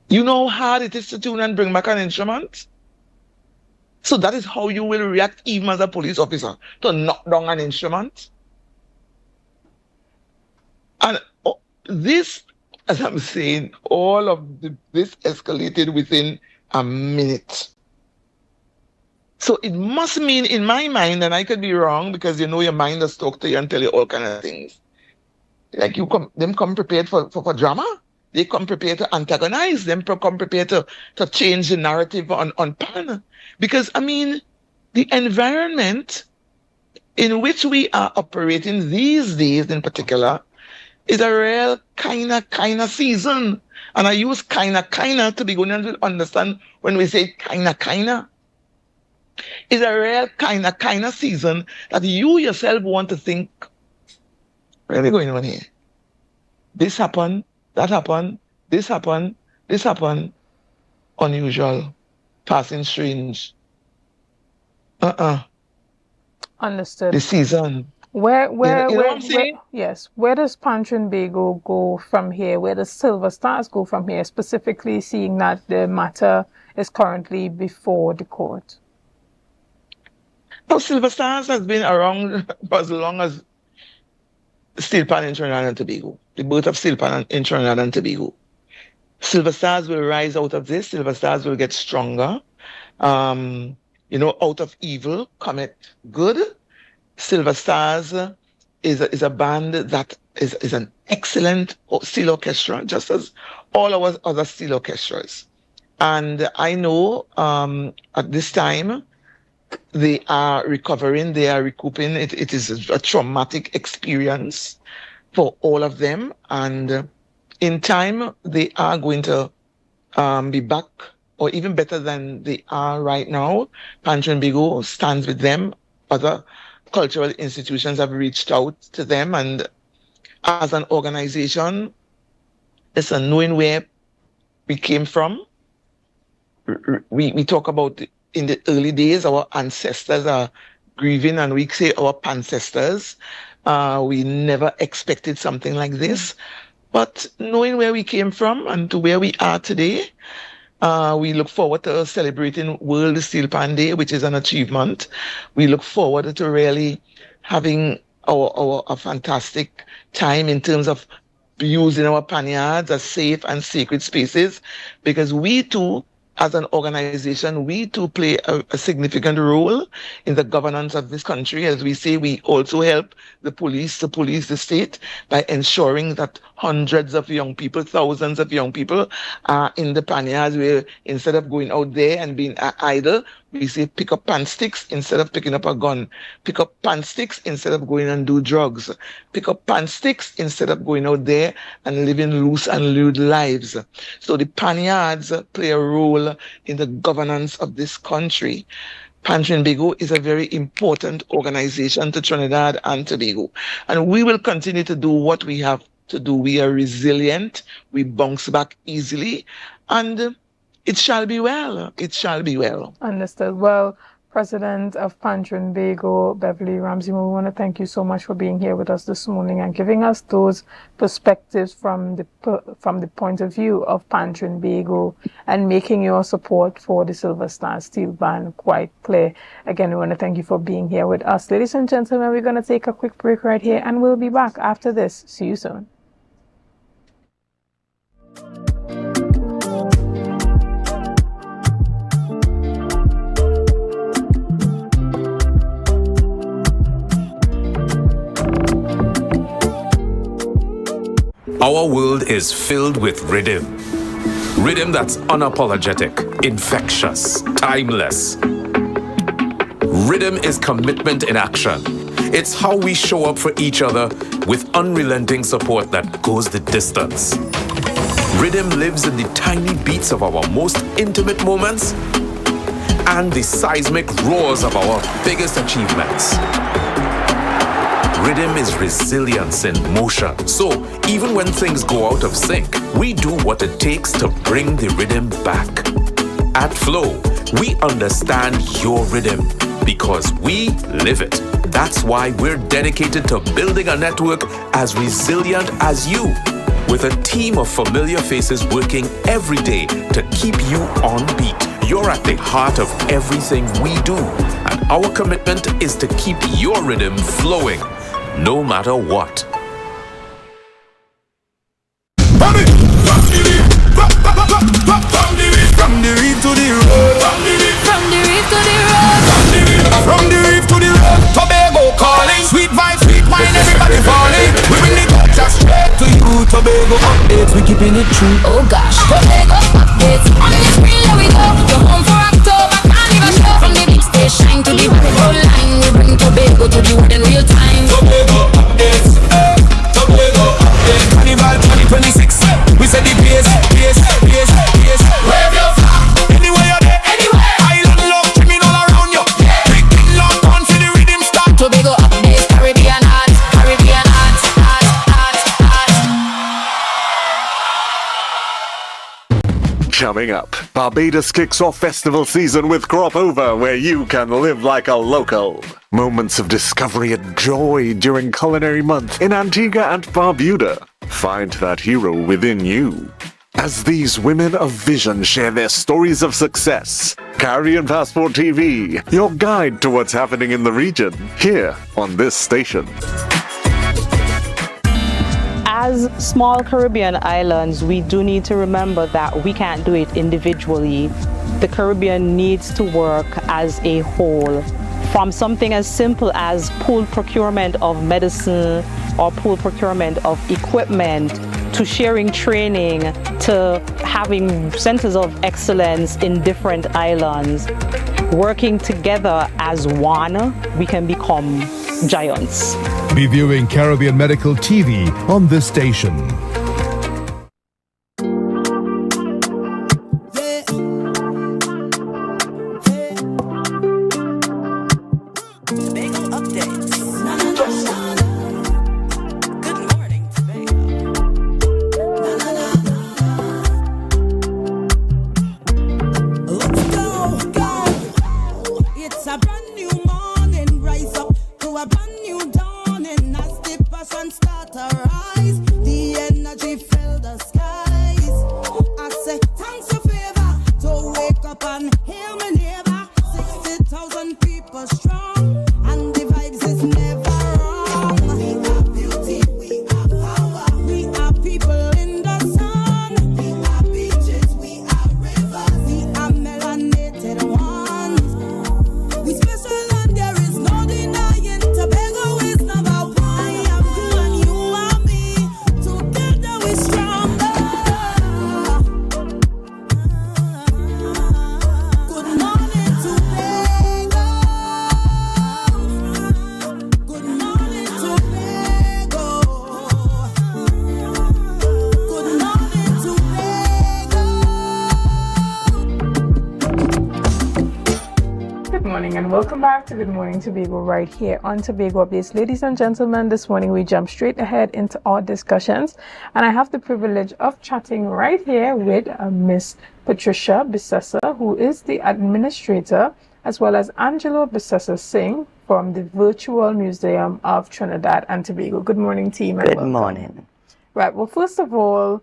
You know how hard it is to tune and bring back an instrument? So that is how you will react even as a police officer, to knock down an instrument. And this, as I'm saying, all of this escalated within a minute. So it must mean, in my mind, and I could be wrong because you know your mind does talk to you and tell you all kinds of things. Like them come prepared for drama. They come prepared to antagonize. Them come prepared to change the narrative on pan. Because, I mean, the environment in which we are operating these days in particular is a real kind of season. And I use kind of to be going to understand when we say kind of. It's a real kind of season that you yourself want to think, really going on here? This happened, that happened, this happened, this happened. Unusual, passing strange. Understood. The season. Where I'm saying? Yes. Where does Tobago go from here? Where does Silver Stars go from here? Specifically, seeing that the matter is currently before the court. Now, Silver Stars has been around for as long as Steel Pan in Trinidad and Tobago. The birth of Steel Pan in Trinidad and Tobago. Silver Stars will rise out of this. Silver Stars will get stronger. You know, out of evil cometh good. Silver Stars is a band that is an excellent steel orchestra, just as all our other steel orchestras. And I know at this time they are recovering, they are recouping. It is a traumatic experience for all of them. And in time, they are going to be back, or even better than they are right now. Tobago stands with them. Other cultural institutions have reached out to them, and as an organization, it's knowing where we came from. We talk about in the early days, our ancestors are grieving, and we say our ancestors. We never expected something like this. But knowing where we came from and to where we are today, we look forward to celebrating World Steel Pan Day, which is an achievement. We look forward to really having a fantastic time in terms of using our panyards as safe and sacred spaces, because we too, as an organization, we too play a significant role in the governance of this country. As we say, we also help the police to police the state by ensuring that hundreds of young people, thousands of young people are in the panyards, where instead of going out there and being idle, we say pick up pan sticks instead of picking up a gun. Pick up pan sticks instead of going and do drugs. Pick up pan sticks instead of going out there and living loose and lewd lives. So the panyards play a role in the governance of this country. Pan Tobago is a very important organization to Trinidad and Tobago. And we will continue to do what we have to do. We are resilient. We bounce back easily. And it shall be well. It shall be well. Understood. Well, President of Pan Tobago, Beverly Ramsey, we want to thank you so much for being here with us this morning and giving us those perspectives from the point of view of Pan Tobago and making your support for the Silver Star Steel Ban quite clear. Again, we want to thank you for being here with us. Ladies and gentlemen, we're going to take a quick break right here and we'll be back after this. See you soon. Our world is filled with rhythm. Rhythm that's unapologetic, infectious, timeless. Rhythm is commitment in action. It's how we show up for each other with unrelenting support that goes the distance. Rhythm lives in the tiny beats of our most intimate moments and the seismic roars of our biggest achievements. Rhythm is resilience in motion. So even when things go out of sync, we do what it takes to bring the rhythm back. At Flow, we understand your rhythm because we live it. That's why we're dedicated to building a network as resilient as you, with a team of familiar faces working every day to keep you on beat. You're at the heart of everything we do, and our commitment is to keep your rhythm flowing, no matter what. From the reef to the road. From the reef to the road. From the reef to the road. Tobago calling. Sweet vibes, sweet wine, everybody falling. We bring the culture straight to you. Tobago updates, we keeping it true. Oh gosh. Tobago updates. On the screen, there we go. You're home for October, carnival show. From the big station to the road line, we bring Tobago to the world in real time. Tobago updates. Tobago updates. Carnival 2026. We said the pace. Wave your flag. Anywhere you're there. Anywhere. Island love, dreaming all around you. Yeah. Big thing locked on for the rhythm start. Tobago updates. Caribbean art. Coming up, Barbados kicks off festival season with Crop Over, where you can live like a local. Moments of discovery and joy during Culinary Month in Antigua and Barbuda. Find that hero within you. As these women of vision share their stories of success, Caribbean Passport TV, your guide to what's happening in the region, here on this station. As small Caribbean islands, we do need to remember that we can't do it individually. The Caribbean needs to work as a whole. From something as simple as pooled procurement of medicine or pooled procurement of equipment, to sharing training, to having centers of excellence in different islands. Working together as one, we can become giants. Be viewing Caribbean Medical TV on this station. It's a brand new morning, right? morning and welcome back to Good Morning Tobago right here on Tobago Updates. Ladies and gentlemen, this morning we jump straight ahead into our discussions and I have the privilege of chatting right here with Miss Patricia Bissessa, who is the administrator, as well as Angelo Bissessa Singh from the Virtual Museum of Trinidad and Tobago. Good morning, team. And Good welcome. morning. Right, well, first of all,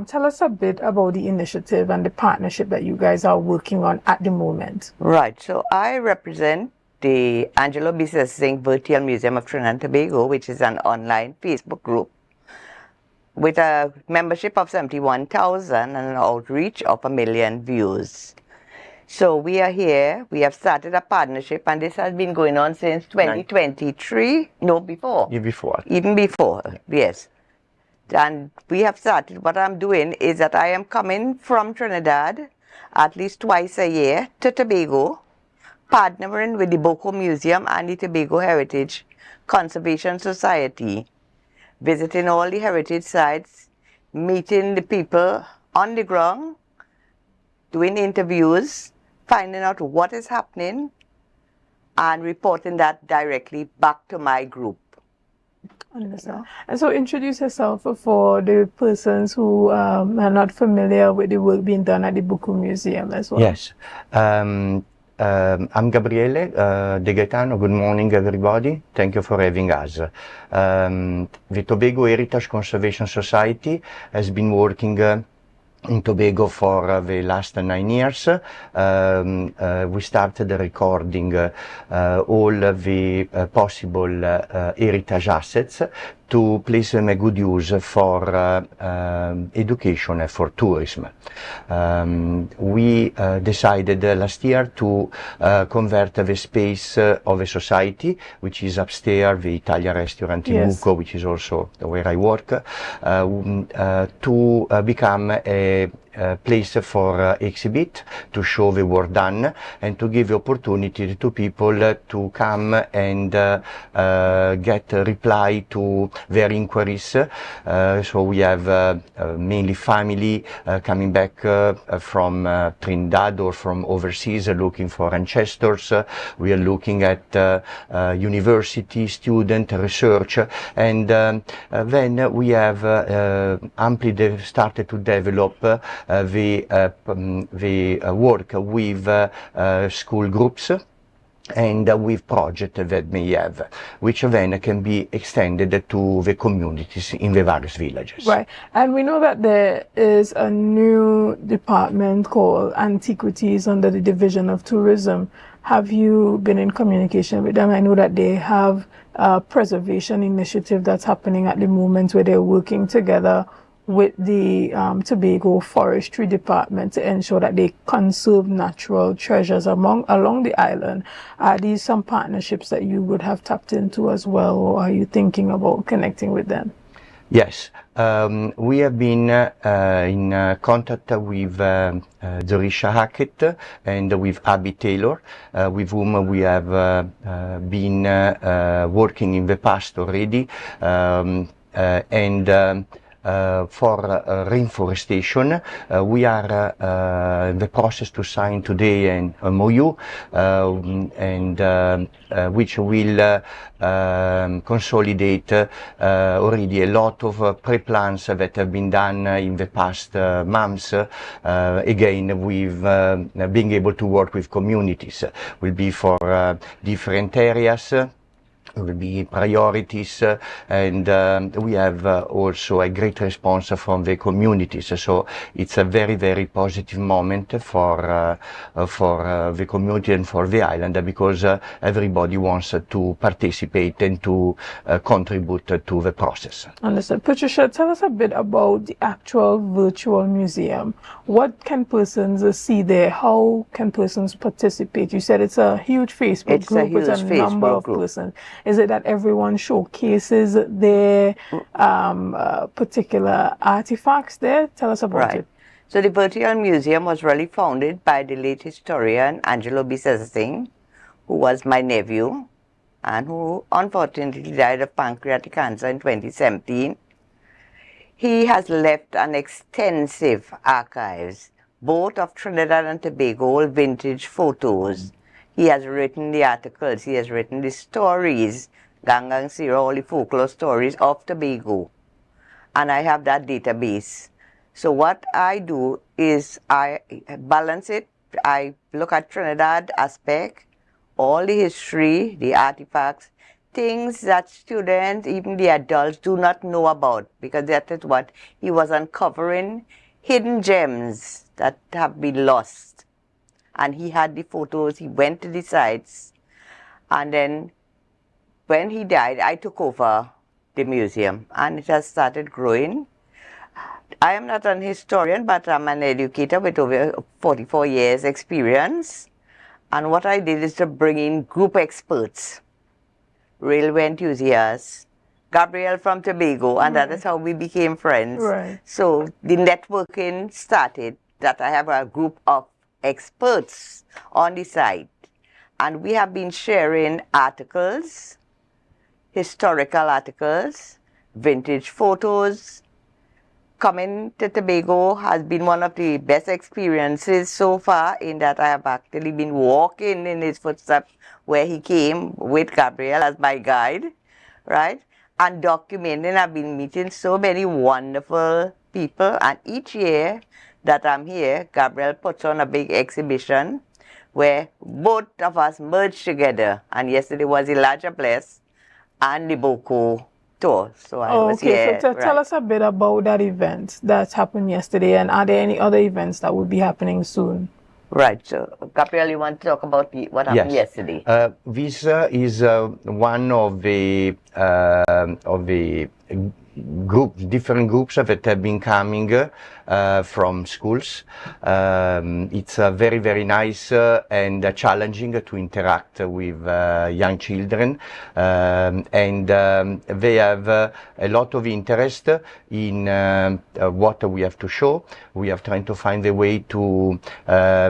tell us a bit about the initiative and the partnership that you guys are working on at the moment. Right, so I represent the Angelo Bissessa Singh Virtual Museum of Trinidad and Tobago, which is an online Facebook group with a membership of 71,000 and an outreach of 1 million views. So we are here, we have started a partnership, and this has been going on since 2023, no, before. Even before, yes. And we have started, what I'm doing is that I am coming from Trinidad at least twice a year to Tobago, partnering with the Boko Museum and the Tobago Heritage Conservation Society, visiting all the heritage sites, meeting the people on the ground, doing interviews, finding out what is happening, and reporting that directly back to my group. Understand. And so introduce yourself for the persons who are not familiar with the work being done at the Boko Museum as well. Yes. I'm Gabriele De Gaetano. Good morning, everybody. Thank you for having us. The Tobago Heritage Conservation Society has been working in Tobago for the last 9 years. We started recording all the possible heritage assets to place them a good use for education and for tourism. We decided last year to convert the space of a society, which is upstairs, the Italian restaurant in Buco, which is also where I work, to become a place for exhibit, to show the work done, and to give the opportunity to people to come and get a reply to their inquiries. So we have mainly family coming back from Trinidad or from overseas looking for ancestors. We are looking at university, student, research, and then we have AMPLIA started to develop the work with school groups and with projects that may have, which then can be extended to the communities in the various villages. Right, and we know that there is a new department called Antiquities under the Division of Tourism. Have you been in communication with them? I know that they have a preservation initiative that's happening at the moment where they're working together with the Tobago Forestry Department to ensure that they conserve natural treasures along the island. Are these some partnerships that you would have tapped into as well, or are you thinking about connecting with them? Yes, we have been in contact with Zorisha Hackett and with Abby Taylor, with whom we have been working in the past already, for reforestation. We are in the process to sign today an MOU, which will consolidate already a lot of pre-plans that have been done in the past months, again with being able to work with communities. Will be for different areas, will be priorities, and we have also a great response from the communities. So it's a very, very positive moment for the community and for the island, because everybody wants to participate and to contribute to the process. Understood. Patricia, tell us a bit about the actual virtual museum. What can persons see there? How can persons participate? You said it's a huge Facebook group with a number of persons. Is it that everyone showcases their particular artifacts there? Tell us about it. So the Virtual Museum was really founded by the late historian Angelo Bissessa Singh, who was my nephew and who unfortunately died of pancreatic cancer in 2017. He has left an extensive archives, both of Trinidad and Tobago vintage photos, He has written the articles, he has written the stories, Gangang Sira, all the folklore stories of Tobago. And I have that database. So what I do is I balance it. I look at Trinidad aspect, all the history, the artifacts, things that students, even the adults, do not know about, because that is what he was uncovering, hidden gems that have been lost. And he had the photos, he went to the sites, and then when he died, I took over the museum, and it has started growing. I am not an historian, but I'm an educator with over 44 years experience. And what I did is to bring in group experts, railway enthusiasts, Gabriel from Tobago, and that is how we became friends. Right. So the networking started, that I have a group of experts on the site. And we have been sharing articles, historical articles, vintage photos. Coming to Tobago has been one of the best experiences so far, in that I have actually been walking in his footsteps where he came with Gabriel as my guide, right? And documenting. I've been meeting so many wonderful people, and each year that I'm here, Gabriel puts on a big exhibition where both of us merge together. And yesterday was the larger place and the Boko tour. So I was here. So tell us a bit about that event that happened yesterday, and are there any other events that will be happening soon? Right. So, Gabriel, you want to talk about what happened yesterday? This is one of the different groups that have been coming from schools. It's very, very nice and challenging to interact with young children, and they have a lot of interest in what we have to show. We are trying to find a way to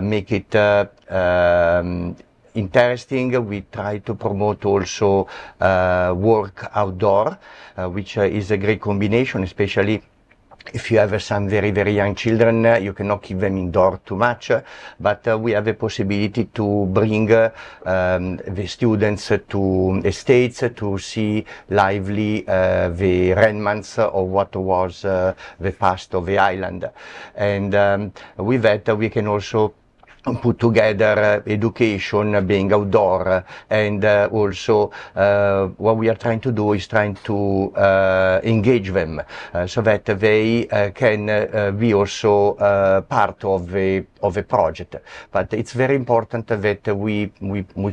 make it interesting. We try to promote also work outdoor, which is a great combination, especially if you have some very, very young children. You cannot keep them indoor too much, but we have a possibility to bring the students to estates to see lively the remnants of what was the past of the island. And with that we can also put together education, being outdoor, and also what we are trying to do is trying to engage them so that they can be also part of a project. But it's very important that we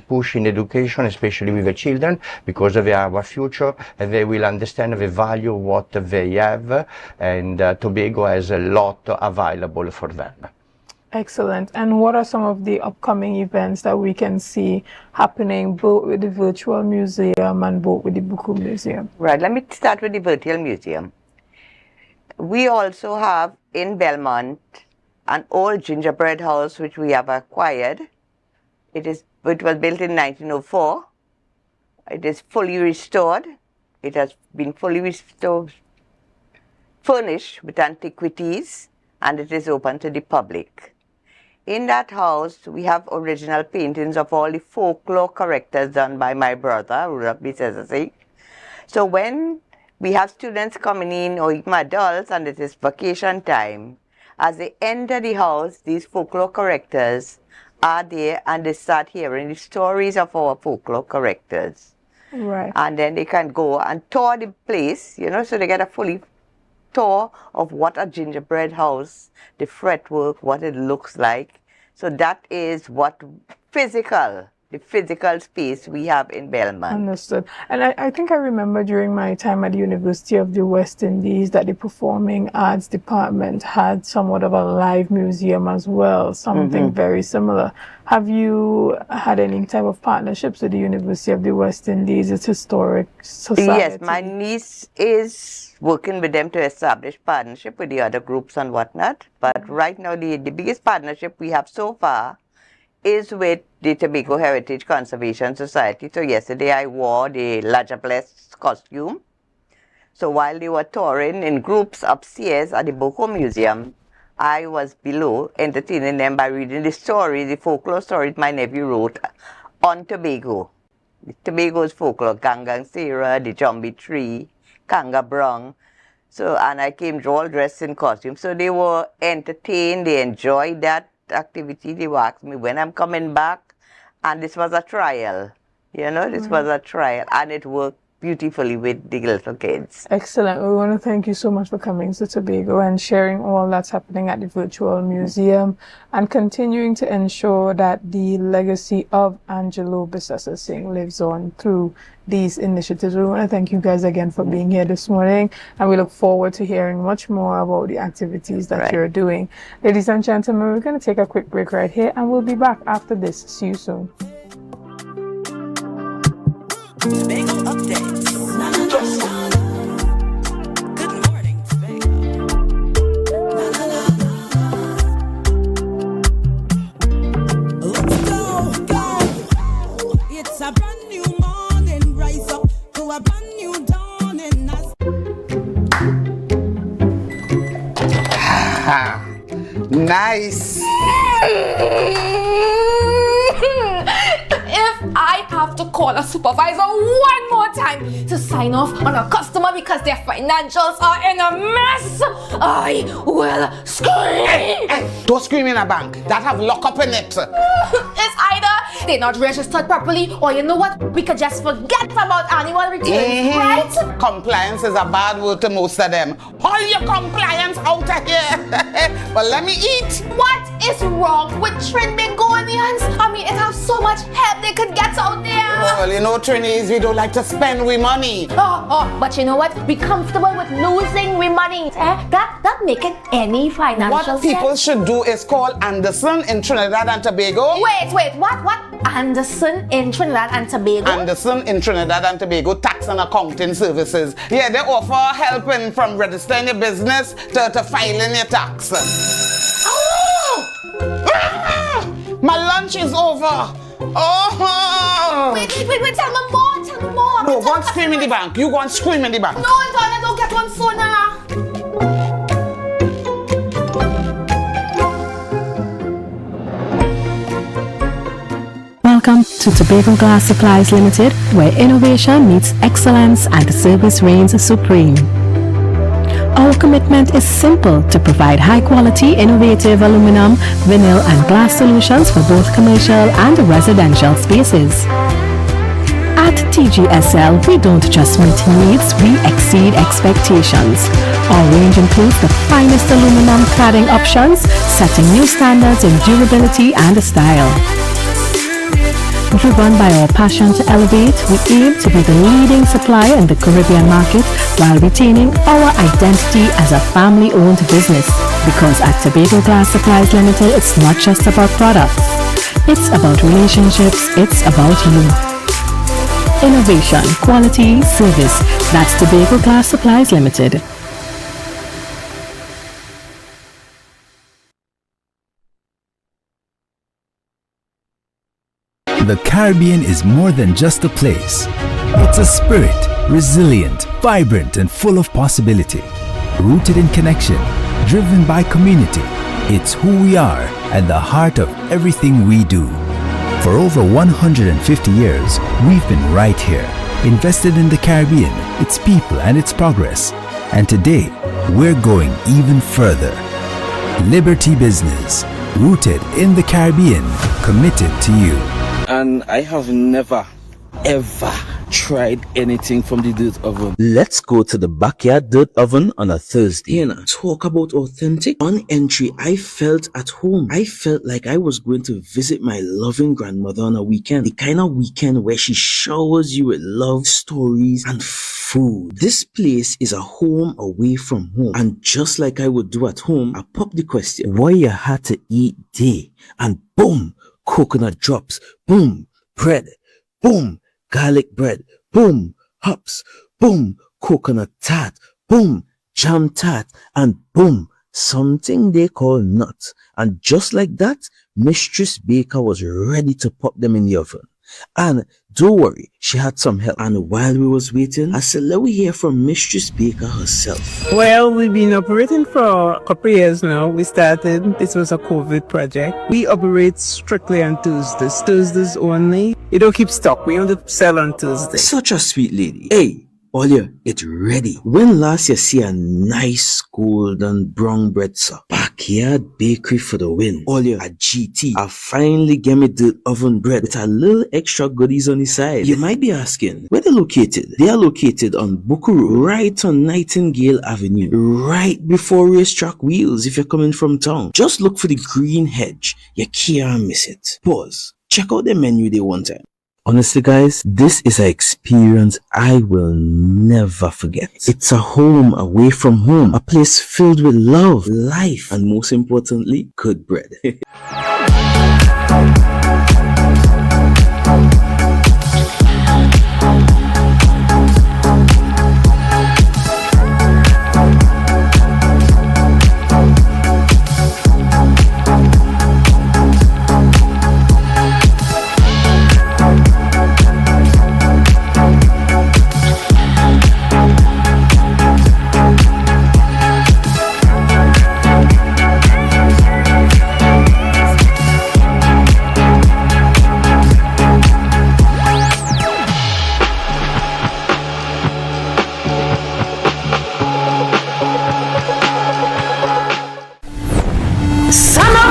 push in education, especially with the children, because they are our future and they will understand the value of what they have, and Tobago has a lot available for them. Excellent. And what are some of the upcoming events that we can see happening both with the virtual museum and both with the Buku Museum? Right, let me start with the virtual museum. We also have in Belmont an old gingerbread house which we have acquired. It was built in 1904. It is fully restored. It has been fully restored, furnished with antiquities, and it is open to the public. In that house, we have original paintings of all the folklore characters done by my brother, Rugby Sesasik. So when we have students coming in, or even adults, and it is vacation time, as they enter the house, these folklore characters are there, and they start hearing the stories of our folklore characters. Right. And then they can go and tour the place, you know, so they get a fully tour of what a gingerbread house, the fretwork, what it looks like. So that is what the physical space we have in Belmont. Understood. And I think I remember during my time at the University of the West Indies that the Performing Arts Department had somewhat of a live museum as well, something very similar. Have you had any type of partnerships with the University of the West Indies, its historic society? Yes, my niece is working with them to establish partnership with the other groups and whatnot. But right now, the biggest partnership we have so far is with the Tobago Heritage Conservation Society. So yesterday I wore the Lajables costume. So while they were touring in groups upstairs at the Boko Museum, I was below entertaining them by reading the stories, the folklore stories my nephew wrote on Tobago. Tobago's folklore, Gangang Sera, the Jambi Tree, Kanga Brong. So, and I came all dressed in costume. So they were entertained, they enjoyed that activity. They asked me when I'm coming back. And this was a trial. You know, this was a trial. And it worked beautifully with the little kids. Excellent. We want to thank you so much for coming to Tobago and sharing all that's happening at the virtual museum and continuing to ensure that the legacy of Angelo Bisasa Singh lives on through these initiatives. We want to thank you guys again for being here this morning, and we look forward to hearing much more about the activities that you're doing. Ladies and gentlemen, we're going to take a quick break right here, and we'll be back after this. See you soon. Tobago updates. Good morning, Tobago. Let's go. It's a brand new morning. Rise up to a brand new dawning. Nice. If I have to call a supervisor one more time to sign off on a customer because their financials are in a mess, I will scream. Don't scream in a bank. That have lock up in it. It's either they're not registered properly, or you know what? We could just forget about annual returns, right? Compliance is a bad word to most of them. All your compliance out of here. But let me eat. What is wrong with Trinbagonians? I mean, it has so much help they could get out there. Well, you know, Trinis, we don't like to spend we money. But you know what? Be comfortable with losing we money. That make it any financial What people should do is call Anderson in Trinidad and Tobago. Wait, what? Anderson in Trinidad and Tobago? Anderson in Trinidad and Tobago Tax and Accounting Services. Yeah, they offer helping from registering your business to filing your tax. My lunch is over. Wait, tell me more. No, go and scream in the bank. You go and scream in the bank. No, I don't get one sooner. Welcome to Tobago Glass Supplies Limited, where innovation meets excellence and service reigns supreme. Our commitment is simple: to provide high-quality, innovative aluminum, vinyl, and glass solutions for both commercial and residential spaces. At TGSL, we don't just meet needs, we exceed expectations. Our range includes the finest aluminum cladding options, setting new standards in durability and style. Driven by our passion to elevate, we aim to be the leading supplier in the Caribbean market while retaining our identity as a family-owned business. Because at Tobago Glass Supplies Limited, it's not just about products. It's about relationships, it's about you. Innovation, quality, service. That's Tobago Glass Supplies Limited. The Caribbean is more than just a place. It's a spirit, resilient, vibrant, and full of possibility. Rooted in connection, driven by community. It's who we are and the heart of everything we do. For over 150 years, we've been right here, invested in the Caribbean, its people, and its progress. And today, we're going even further. Liberty Business, rooted in the Caribbean, committed to you. And I have never, ever tried anything from the dirt oven. Let's go to the backyard dirt oven on a Thursday. Talk about authentic. On entry, I felt at home. I felt like I was going to visit my loving grandmother on a weekend. The kind of weekend where she showers you with love, stories, and food. This place is a home away from home. And just like I would do at home, I pop the question, what you had to eat day? And boom, coconut drops, boom, bread, boom, garlic bread, boom, hops, boom, coconut tart, boom, jam tart, and boom, something they call nuts. And just like that, Mistress Baker was ready to pop them in the oven. And don't worry, she had some help. And while we was waiting, I said, let we hear from Mistress Baker herself. Well, we've been operating for a couple of years now. We started, this was a COVID project. We operate strictly on Tuesdays only. You don't keep stock, we only sell on Tuesdays. Such a sweet lady. Hey, Olia, it's ready. When last you see a nice golden brown bread, sir? Backyard bakery for the win. Olia, a GT. I finally get me the oven bread with a little extra goodies on the side. You might be asking, where they're located? They are located on Bukuru, right on Nightingale Avenue, right before Racetrack Wheels if you're coming from town. Just look for the green hedge. You can't miss it. Pause. Check out the menu they one time. Honestly, guys, this is an experience I will never forget. It's a home away from home, a place filled with love, life, and most importantly, good bread.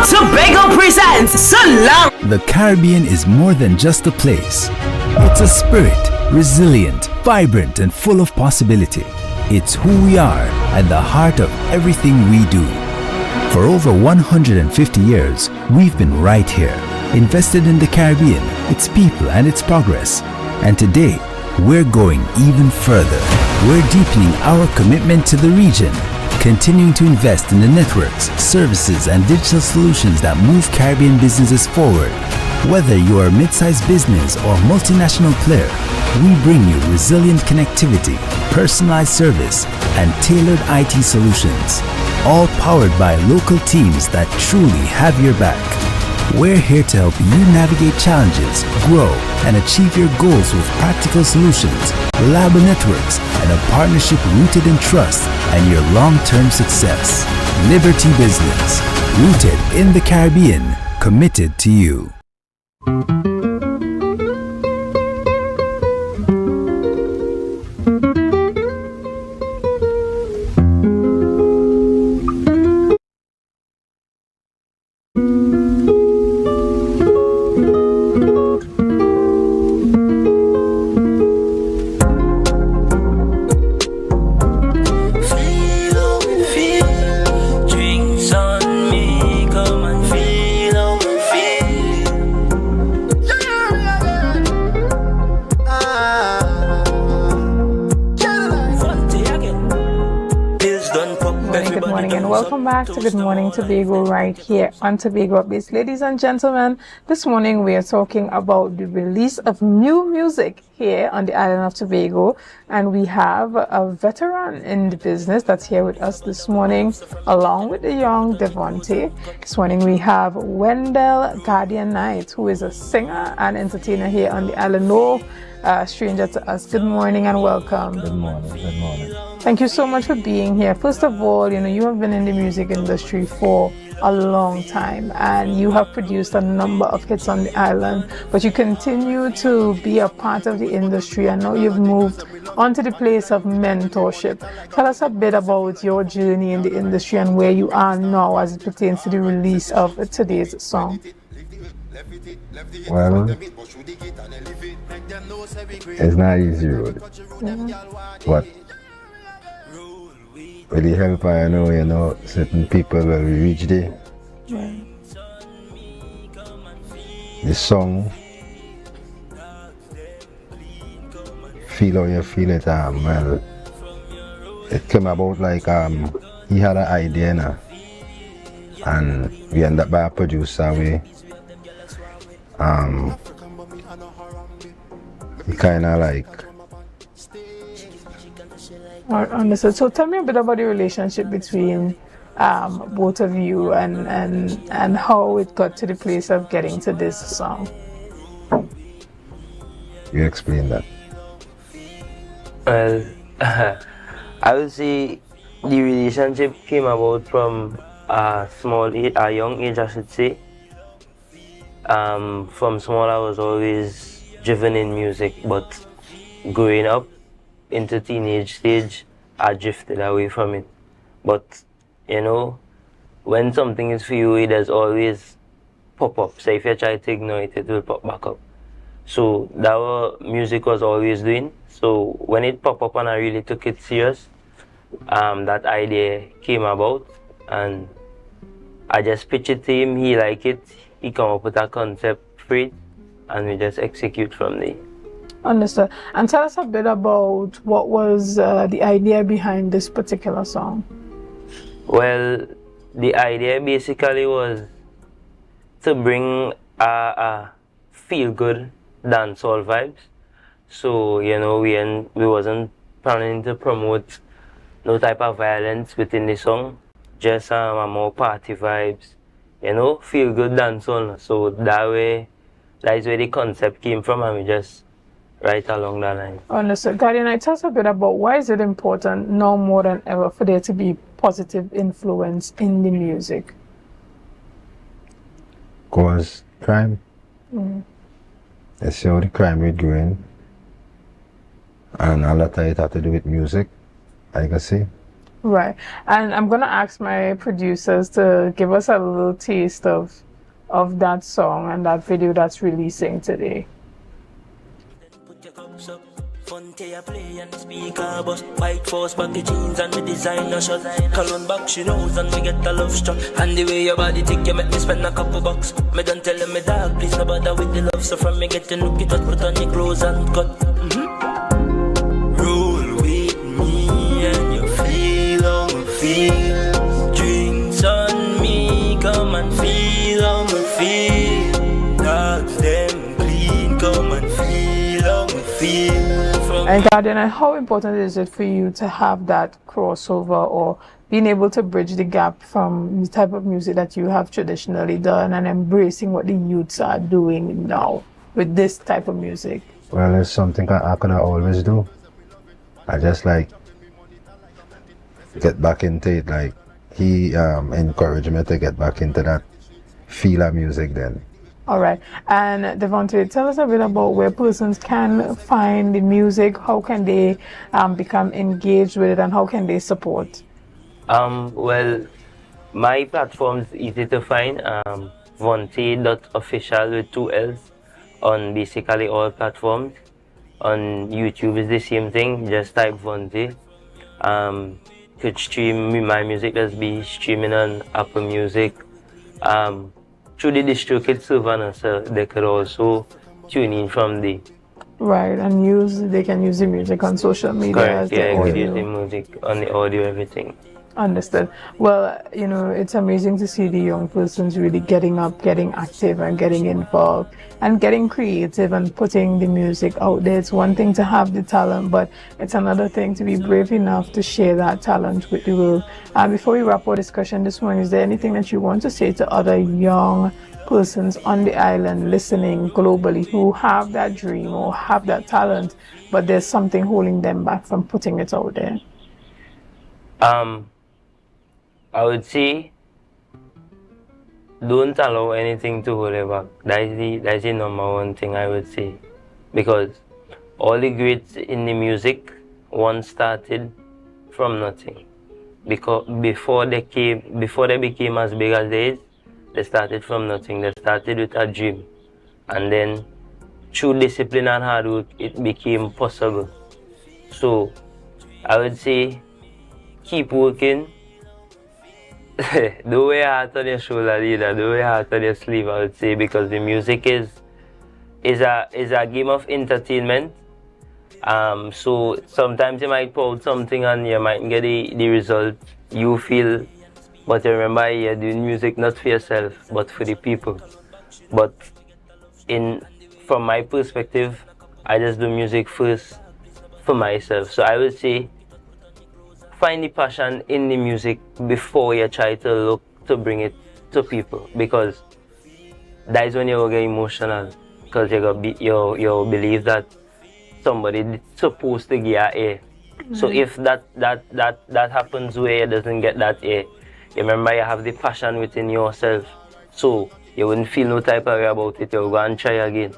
Tobago presents Salam. The Caribbean is more than just a place. It's a spirit, resilient, vibrant, and full of possibility. It's who we are at the heart of everything we do. For over 150 years, we've been right here, invested in the Caribbean, its people, and its progress. And today, we're going even further. We're deepening our commitment to the region, continuing to invest in the networks, services, and digital solutions that move Caribbean businesses forward. Whether you are a mid-sized business or multinational player, we bring you resilient connectivity, personalized service, and tailored IT solutions, all powered by local teams that truly have your back. We're here to help you navigate challenges, grow, and achieve your goals with practical solutions, reliable networks, and a partnership rooted in trust and your long-term success. Liberty Business, rooted in the Caribbean, committed to you. To Good Morning Tobago right here on Tobago Updates. Ladies and gentlemen, this morning we are talking about the release of new music here on the island of Tobago, and we have a veteran in the business that's here with us this morning along with the young Devontae. This morning we have Wendell Guardian Knight, who is a singer and entertainer here on the island. No stranger to us. Good morning and welcome. Good morning. Good morning. Thank you so much for being here. First of all, you have been in the music industry for a long time and you have produced a number of hits on the island, but you continue to be a part of the industry. I know you've moved on to the place of mentorship. Tell us a bit about your journey in the industry and where you are now as it pertains to the release of today's song. Well, it's not easy road, but with the help I know, certain people will reach there. Right. The song, feel how you feel it, well, it came about like he had an idea now, and we ended up by a producer way. He kind of like. Understood. So tell me a bit about the relationship between both of you and how it got to the place of getting to this song. You explain that. Well, I would say the relationship came about from a young age, I should say. From small, I was always driven in music, but growing up into teenage stage, I drifted away from it. But you know, when something is for you, it does always pop up. So if you try to ignore it, it will pop back up. So that what music was always doing. So when it popped up and I really took it serious, that idea came about, and I just pitched it to him. He liked it. He come up with a concept for it, and we just execute from there. Understood. And tell us a bit about what was the idea behind this particular song. Well, the idea basically was to bring a feel-good dancehall vibes. So you know, we wasn't planning to promote no type of violence within the song, just a more party vibes. You know, feel-good dancehall. So that is where the concept came from, and we just right along that line. Understood. Guardian, tell us a bit about why is it important now more than ever for there to be positive influence in the music? Cause crime. Mm. You see how the crime is growing, and a lot of it have to do with music, I can see. Right. And I'm gonna ask my producers to give us a little taste of that song and that video that's releasing today. Fun to play and speaker bust white force baggy jeans and the designer shot. Cologne back she knows and we get a love struck. And the way your body tick you make me spend a couple bucks. Me don't tell me dog please no bother with the love. So from me get to look it up, put on your clothes and cut. Roll with me and you feel how me feel. Drinks on me, come and feel how me feel. Dogs them clean, come and feel how me feel. And Guardian, how important is it for you to have that crossover or being able to bridge the gap from the type of music that you have traditionally done and embracing what the youths are doing now with this type of music? Well, it's something I could always do. I just like get back into it. Like he encouraged me to get back into that feel of music then. All right. And Devontae, tell us a bit about where persons can find the music. How can they become engaged with it, and how can they support? Well, my platform is easy to find. Vontae.official with 2 L's on basically all platforms. On YouTube is the same thing. Just type Vontae. Could stream my music. Let's be streaming on Apple Music. Through the DistroKid server, so they could also tune in from the right, and they can use the music on social media. Correct, yeah, you could use the music on the audio, everything. Understood. Well, you know, it's amazing to see the young persons really getting up, getting active and getting involved and getting creative and putting the music out there. It's one thing to have the talent, but it's another thing to be brave enough to share that talent with the world. Before we wrap our discussion this morning, is there anything that you want to say to other young persons on the island listening globally who have that dream or have that talent, but there's something holding them back from putting it out there? I would say don't allow anything to hold you back. That's the number one thing I would say, because all the greats in the music once started from nothing. Because before they became as big as they is, they started from nothing. They started with a dream, and then through discipline and hard work, it became possible. So I would say keep working. Don't wear your heart on your shoulder either. Don't wear your heart on your sleeve, I would say, because the music is a game of entertainment. So sometimes you might put out something and you might get the result you feel, but you remember you're doing music not for yourself, but for the people. But from my perspective, I just do music first for myself. So I would say find the passion in the music before you try to look to bring it to people, because that is when you will get emotional. because you believe that somebody supposed to get A. So if that happens where it doesn't get that A, you remember you have the passion within yourself, so you wouldn't feel no type of way about it. You'll go and try again.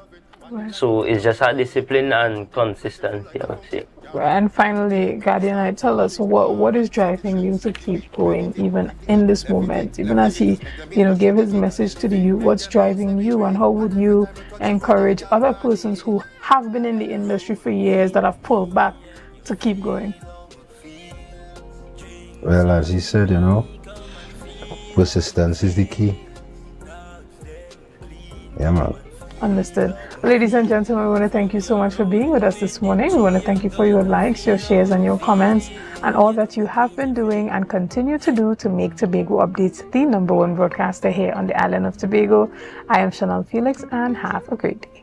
Right. So it's just a discipline and consistency, I would say. And finally, Guardian, tell us what is driving you to keep going even in this moment, even as he, gave his message to the youth. What's driving you, and how would you encourage other persons who have been in the industry for years that have pulled back to keep going? Well, as he said, persistence is the key. Yeah, man. Understood. Ladies and gentlemen, we want to thank you so much for being with us this morning. We want to thank you for your likes, your shares, and your comments, and all that you have been doing and continue to do to make Tobago Updates the #1 broadcaster here on the island of Tobago. I am Chanel Felix, and have a great day.